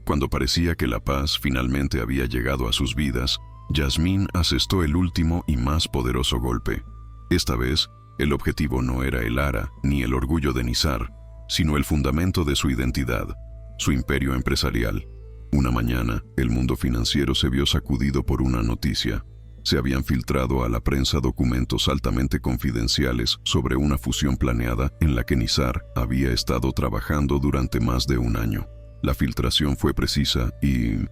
Cuando parecía que la paz finalmente había llegado a sus vidas, Yasmín asestó el último y más poderoso golpe. Esta vez, el objetivo no era Elara ni el orgullo de Nizar, sino el fundamento de su identidad, su imperio empresarial. Una mañana, el mundo financiero se vio sacudido por una noticia. Se habían filtrado a la prensa documentos altamente confidenciales sobre una fusión planeada en la que Nizar había estado trabajando durante más de un año. La filtración fue precisa y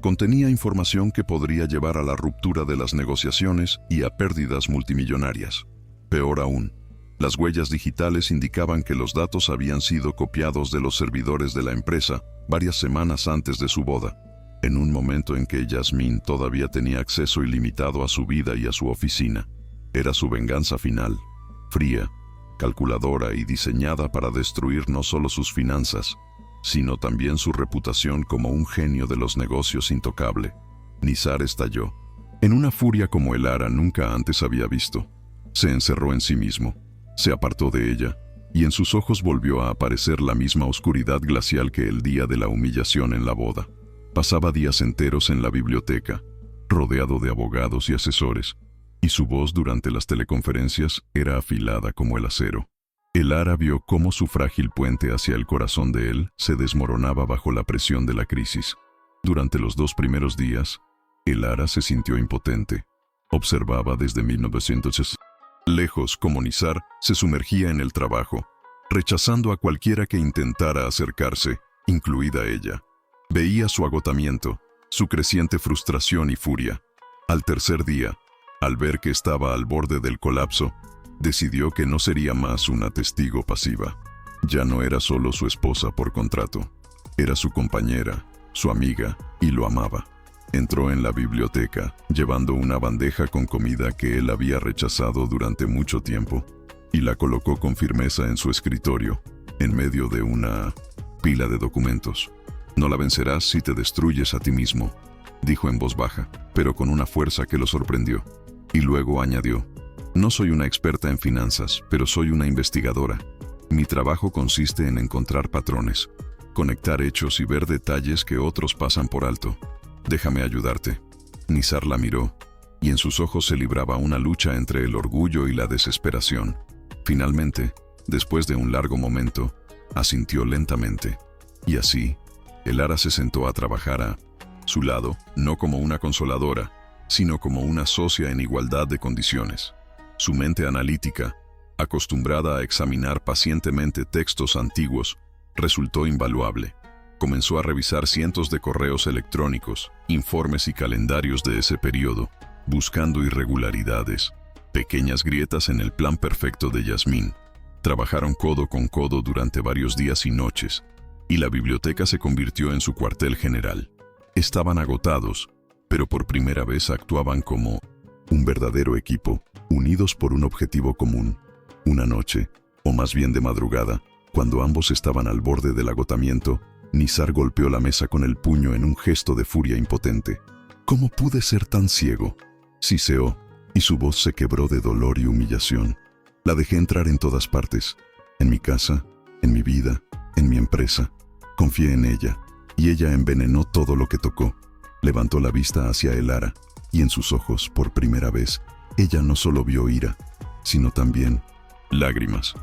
contenía información que podría llevar a la ruptura de las negociaciones y a pérdidas multimillonarias. Peor aún, las huellas digitales indicaban que los datos habían sido copiados de los servidores de la empresa varias semanas antes de su boda, en un momento en que Yasmín todavía tenía acceso ilimitado a su vida y a su oficina. Era su venganza final, fría, calculadora y diseñada para destruir no solo sus finanzas, sino también su reputación como un genio de los negocios intocable. Nizar estalló, en una furia como Elara nunca antes había visto. Se encerró en sí mismo, se apartó de ella, y en sus ojos volvió a aparecer la misma oscuridad glacial que el día de la humillación en la boda. Pasaba días enteros en la biblioteca, rodeado de abogados y asesores, y su voz durante las teleconferencias era afilada como el acero. Elara vio cómo su frágil puente hacia el corazón de él se desmoronaba bajo la presión de la crisis. Durante los 2 primeros días, Elara se sintió impotente. Observaba desde 1960. Lejos como Nizar, se sumergía en el trabajo, rechazando a cualquiera que intentara acercarse, incluida ella. Veía su agotamiento, su creciente frustración y furia. Al tercer día, al ver que estaba al borde del colapso, decidió que no sería más una testigo pasiva. Ya no era solo su esposa por contrato, era su compañera, su amiga, y lo amaba. Entró en la biblioteca, llevando una bandeja con comida que él había rechazado durante mucho tiempo, y la colocó con firmeza en su escritorio, en medio de una pila de documentos. «No la vencerás si te destruyes a ti mismo», dijo en voz baja, pero con una fuerza que lo sorprendió. Y luego añadió: «No soy una experta en finanzas, pero soy una investigadora. Mi trabajo consiste en encontrar patrones, conectar hechos y ver detalles que otros pasan por alto. Déjame ayudarte». Nizar la miró, y en sus ojos se libraba una lucha entre el orgullo y la desesperación. Finalmente, después de un largo momento, asintió lentamente. Y así, Elara se sentó a trabajar a su lado, no como una consoladora, sino como una socia en igualdad de condiciones. Su mente analítica, acostumbrada a examinar pacientemente textos antiguos, resultó invaluable. Comenzó a revisar cientos de correos electrónicos, informes y calendarios de ese periodo, buscando irregularidades, pequeñas grietas en el plan perfecto de Yasmín. Trabajaron codo con codo durante varios días y noches, y la biblioteca se convirtió en su cuartel general. Estaban agotados, pero por primera vez actuaban como un verdadero equipo, unidos por un objetivo común. Una noche, o más bien de madrugada, cuando ambos estaban al borde del agotamiento, Nizar golpeó la mesa con el puño en un gesto de furia impotente. «¿Cómo pude ser tan ciego?», siseó, y su voz se quebró de dolor y humillación. «La dejé entrar en todas partes, en mi casa, en mi vida, en mi empresa. Confié en ella, y ella envenenó todo lo que tocó». Levantó la vista hacia Elara, y en sus ojos, por primera vez, ella no solo vio ira, sino también lágrimas.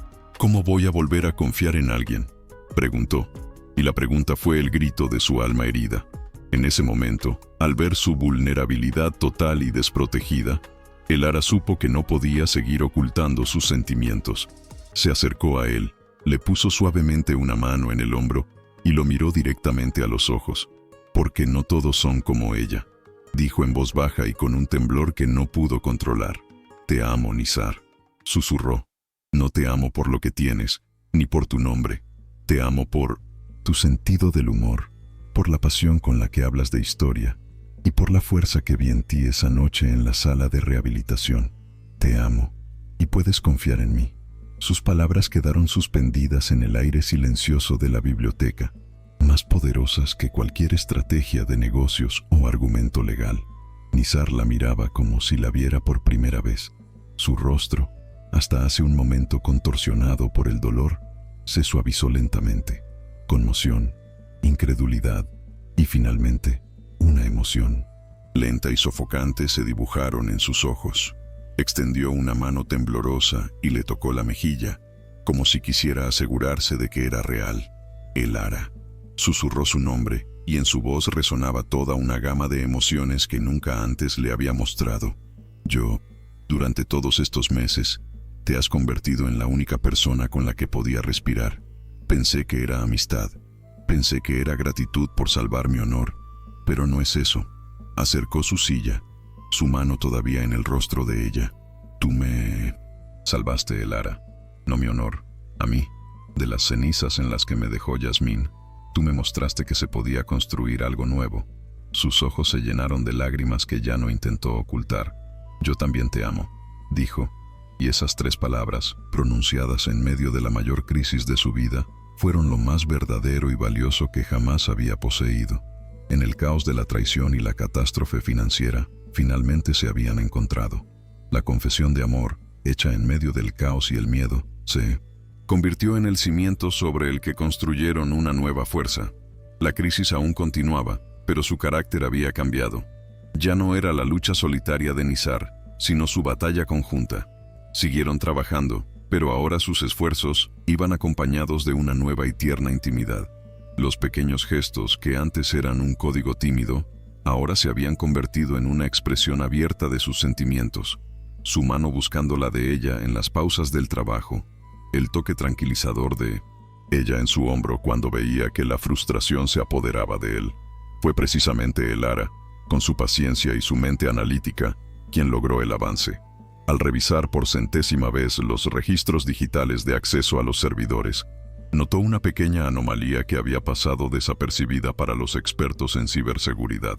¿Cómo voy a volver a confiar en alguien?, preguntó, y la pregunta fue el grito de su alma herida. En ese momento, al ver su vulnerabilidad total y desprotegida, Elara supo que no podía seguir ocultando sus sentimientos. Se acercó a él, le puso suavemente una mano en el hombro y lo miró directamente a los ojos. «Porque no todos son como ella», dijo en voz baja y con un temblor que no pudo controlar. «Te amo, Nizar», susurró. «No te amo por lo que tienes, ni por tu nombre. Te amo por tu sentido del humor, por la pasión con la que hablas de historia y por la fuerza que vi en ti esa noche en la sala de rehabilitación. Te amo y puedes confiar en mí». Sus palabras quedaron suspendidas en el aire silencioso de la biblioteca, más poderosas que cualquier estrategia de negocios o argumento legal. Nizar la miraba como si la viera por primera vez. Su rostro, hasta hace un momento contorsionado por el dolor, se suavizó lentamente. Conmoción, incredulidad y finalmente una emoción lenta y sofocante se dibujaron en sus ojos. Extendió una mano temblorosa y le tocó la mejilla, como si quisiera asegurarse de que era real. Elara. Susurró su nombre y en su voz resonaba toda una gama de emociones que nunca antes le había mostrado. Durante todos estos meses, te has convertido en la única persona con la que podía respirar. Pensé que era amistad. Pensé que era gratitud por salvar mi honor. Pero no es eso. Acercó su silla, su mano todavía en el rostro de ella. Tú me salvaste, Elara. No mi honor, a mí, de las cenizas en las que me dejó Yasmín. Tú me mostraste que se podía construir algo nuevo. Sus ojos se llenaron de lágrimas que ya no intentó ocultar. Yo también te amo, dijo, y esas 3 palabras, pronunciadas en medio de la mayor crisis de su vida, fueron lo más verdadero y valioso que jamás había poseído. En el caos de la traición y la catástrofe financiera, finalmente se habían encontrado. La confesión de amor, hecha en medio del caos y el miedo, se convirtió en el cimiento sobre el que construyeron una nueva fuerza. La crisis aún continuaba, pero su carácter había cambiado. Ya no era la lucha solitaria de Nizar, sino su batalla conjunta. Siguieron trabajando, pero ahora sus esfuerzos iban acompañados de una nueva y tierna intimidad. Los pequeños gestos que antes eran un código tímido, ahora se habían convertido en una expresión abierta de sus sentimientos. Su mano buscando la de ella en las pausas del trabajo, el toque tranquilizador de ella en su hombro cuando veía que la frustración se apoderaba de él. Fue precisamente Elara, con su paciencia y su mente analítica, quien logró el avance. Al revisar por 100ª vez los registros digitales de acceso a los servidores, notó una pequeña anomalía que había pasado desapercibida para los expertos en ciberseguridad.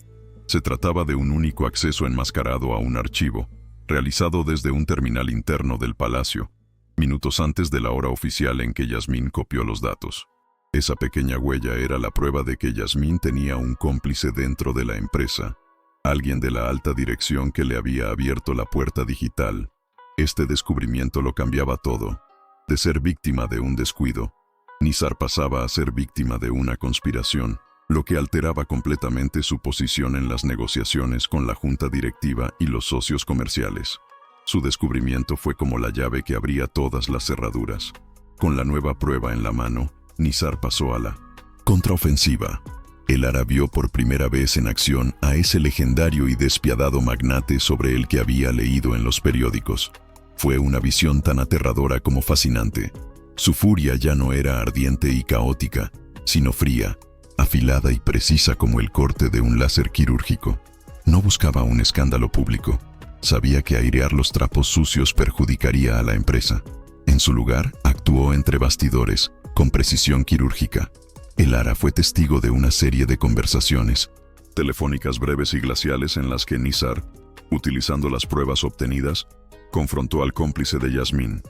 Se trataba de un único acceso enmascarado a un archivo, realizado desde un terminal interno del palacio, minutos antes de la hora oficial en que Yasmín copió los datos. Esa pequeña huella era la prueba de que Yasmín tenía un cómplice dentro de la empresa, alguien de la alta dirección que le había abierto la puerta digital. Este descubrimiento lo cambiaba todo. De ser víctima de un descuido, Nizar pasaba a ser víctima de una conspiración, lo que alteraba completamente su posición en las negociaciones con la junta directiva y los socios comerciales. Su descubrimiento fue como la llave que abría todas las cerraduras. Con la nueva prueba en la mano, Nizar pasó a la contraofensiva. Elara vio por primera vez en acción a ese legendario y despiadado magnate sobre el que había leído en los periódicos. Fue una visión tan aterradora como fascinante. Su furia ya no era ardiente y caótica, sino fría, afilada y precisa como el corte de un láser quirúrgico. No buscaba un escándalo público. Sabía que airear los trapos sucios perjudicaría a la empresa. En su lugar, actuó entre bastidores, con precisión quirúrgica. Elara fue testigo de una serie de conversaciones telefónicas breves y glaciales en las que Nizar, utilizando las pruebas obtenidas, confrontó al cómplice de Yasmín.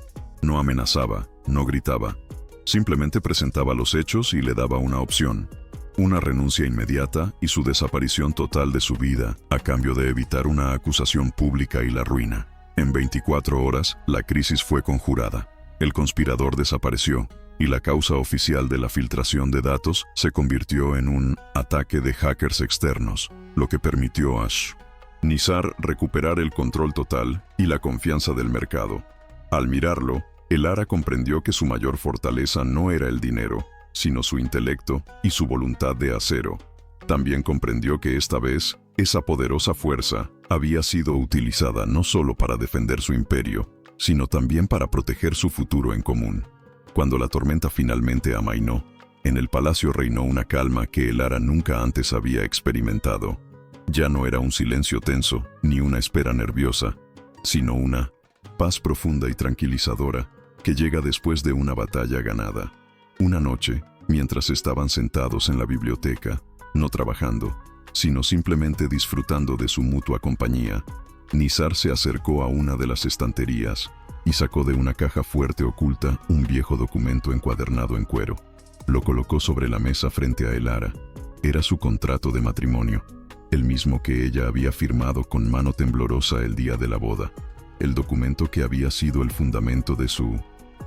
No amenazaba, no gritaba, simplemente presentaba los hechos y le daba una opción: una renuncia inmediata y su desaparición total de su vida, a cambio de evitar una acusación pública y la ruina. En 24 horas, la crisis fue conjurada. El conspirador desapareció, y la causa oficial de la filtración de datos se convirtió en un ataque de hackers externos, lo que permitió a Nizar recuperar el control total y la confianza del mercado. Al mirarlo, Elara comprendió que su mayor fortaleza no era el dinero, sino su intelecto y su voluntad de acero. También comprendió que esta vez, esa poderosa fuerza había sido utilizada no solo para defender su imperio, sino también para proteger su futuro en común. Cuando la tormenta finalmente amainó, en el palacio reinó una calma que Elara nunca antes había experimentado. Ya no era un silencio tenso, ni una espera nerviosa, sino una paz profunda y tranquilizadora que llega después de una batalla ganada. Una noche, mientras estaban sentados en la biblioteca, no trabajando, sino simplemente disfrutando de su mutua compañía, Nizar se acercó a una de las estanterías y sacó de una caja fuerte oculta un viejo documento encuadernado en cuero. Lo colocó sobre la mesa frente a Elara. Era su contrato de matrimonio, el mismo que ella había firmado con mano temblorosa el día de la boda, el documento que había sido el fundamento de su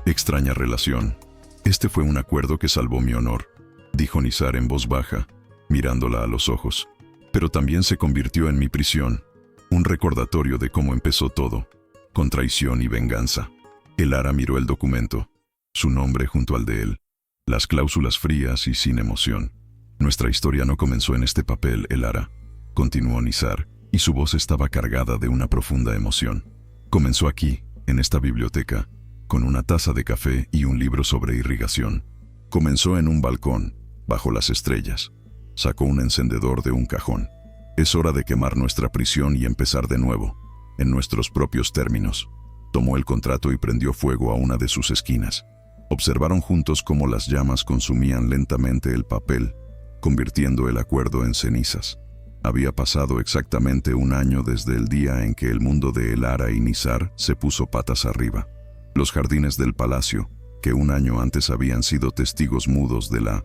extraña relación. «Este fue un acuerdo que salvó mi honor», dijo Nizar en voz baja, mirándola a los ojos. «Pero también se convirtió en mi prisión, un recordatorio de cómo empezó todo, con traición y venganza». Elara miró el documento, su nombre junto al de él, las cláusulas frías y sin emoción. «Nuestra historia no comenzó en este papel, Elara», continuó Nizar, y su voz estaba cargada de una profunda emoción. «Comenzó aquí, en esta biblioteca, con una taza de café y un libro sobre irrigación. Comenzó en un balcón, bajo las estrellas. Sacó un encendedor de un cajón. Es hora de quemar nuestra prisión y empezar de nuevo, en nuestros propios términos». Tomó el contrato y prendió fuego a una de sus esquinas. Observaron juntos cómo las llamas consumían lentamente el papel, convirtiendo el acuerdo en cenizas. Había pasado exactamente un año desde el día en que el mundo de Elara y Nizar se puso patas arriba. Los jardines del palacio, que un año antes habían sido testigos mudos de la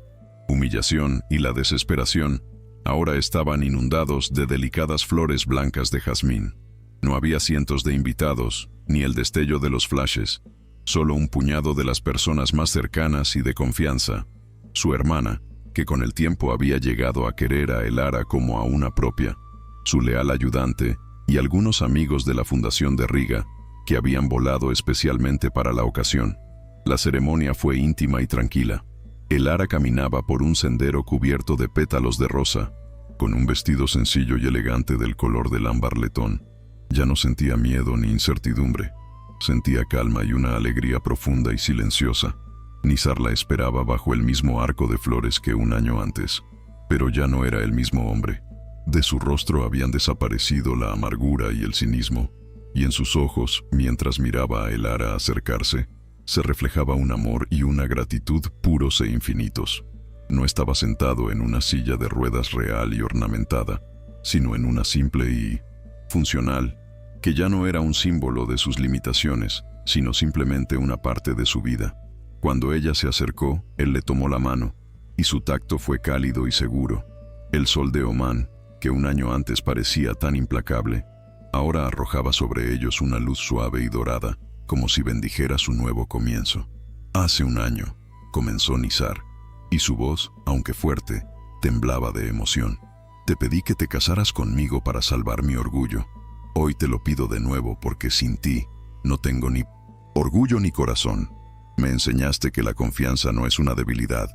humillación y la desesperación, ahora estaban inundados de delicadas flores blancas de jazmín. No había cientos de invitados, ni el destello de los flashes, solo un puñado de las personas más cercanas y de confianza. Su hermana, que con el tiempo había llegado a querer a Elara como a una propia, su leal ayudante y algunos amigos de la Fundación de Riga, que habían volado especialmente para la ocasión. La ceremonia fue íntima y tranquila. Elara caminaba por un sendero cubierto de pétalos de rosa, con un vestido sencillo y elegante del color del ámbar letón. Ya no sentía miedo ni incertidumbre. Sentía calma y una alegría profunda y silenciosa. Nizar la esperaba bajo el mismo arco de flores que un año antes, pero ya no era el mismo hombre. De su rostro habían desaparecido la amargura y el cinismo, y en sus ojos, mientras miraba a Elara acercarse, se reflejaba un amor y una gratitud puros e infinitos. No estaba sentado en una silla de ruedas real y ornamentada, sino en una simple y funcional, que ya no era un símbolo de sus limitaciones, sino simplemente una parte de su vida. Cuando ella se acercó, él le tomó la mano, y su tacto fue cálido y seguro. El sol de Omán, que un año antes parecía tan implacable, ahora arrojaba sobre ellos una luz suave y dorada, como si bendijera su nuevo comienzo. «Hace un año», comenzó Nizar, y su voz, aunque fuerte, temblaba de emoción. «Te pedí que te casaras conmigo para salvar mi orgullo. Hoy te lo pido de nuevo porque sin ti no tengo ni orgullo ni corazón. Me enseñaste que la confianza no es una debilidad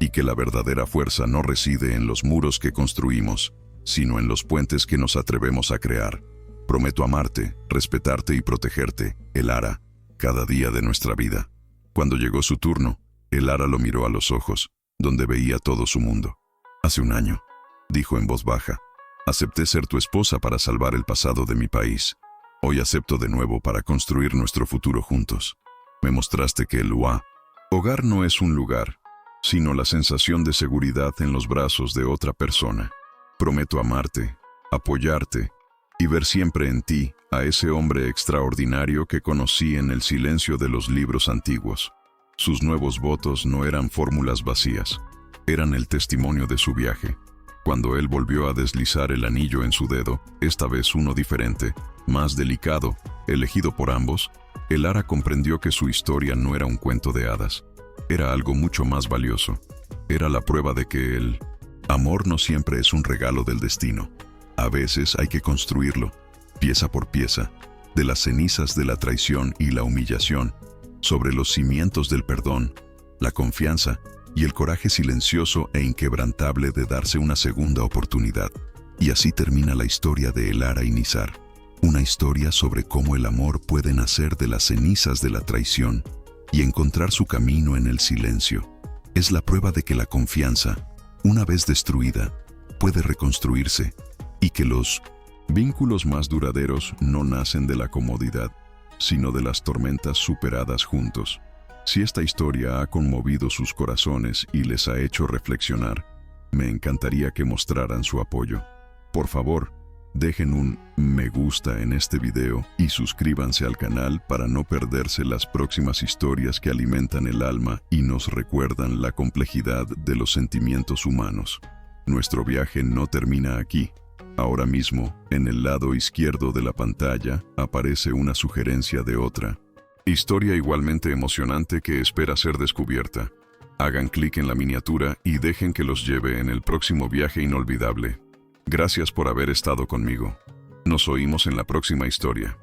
y que la verdadera fuerza no reside en los muros que construimos, sino en los puentes que nos atrevemos a crear. Prometo amarte, respetarte y protegerte, Elara, cada día de nuestra vida». Cuando llegó su turno, Elara lo miró a los ojos, donde veía todo su mundo. «Hace un año», dijo en voz baja, «acepté ser tu esposa para salvar el pasado de mi país. Hoy acepto de nuevo para construir nuestro futuro juntos. Me mostraste que el hogar no es un lugar, sino la sensación de seguridad en los brazos de otra persona. Prometo amarte, apoyarte y ver siempre en ti a ese hombre extraordinario que conocí en el silencio de los libros antiguos». Sus nuevos votos no eran fórmulas vacías, eran el testimonio de su viaje. Cuando él volvió a deslizar el anillo en su dedo, esta vez uno diferente, más delicado, elegido por ambos, Elara comprendió que su historia no era un cuento de hadas. Era algo mucho más valioso. Era la prueba de que el amor no siempre es un regalo del destino. A veces hay que construirlo, pieza por pieza, de las cenizas de la traición y la humillación, sobre los cimientos del perdón, la confianza y el coraje silencioso e inquebrantable de darse una segunda oportunidad. Y así termina la historia de Elara y Nizar, una historia sobre cómo el amor puede nacer de las cenizas de la traición y encontrar su camino en el silencio. Es la prueba de que la confianza, una vez destruida, puede reconstruirse y que los vínculos más duraderos no nacen de la comodidad, sino de las tormentas superadas juntos. Si esta historia ha conmovido sus corazones y les ha hecho reflexionar, me encantaría que mostraran su apoyo. Por favor, dejen un me gusta en este video y suscríbanse al canal para no perderse las próximas historias que alimentan el alma y nos recuerdan la complejidad de los sentimientos humanos. Nuestro viaje no termina aquí. Ahora mismo, en el lado izquierdo de la pantalla, aparece una sugerencia de otra historia igualmente emocionante que espera ser descubierta. Hagan clic en la miniatura y dejen que los lleve en el próximo viaje inolvidable. Gracias por haber estado conmigo. Nos oímos en la próxima historia.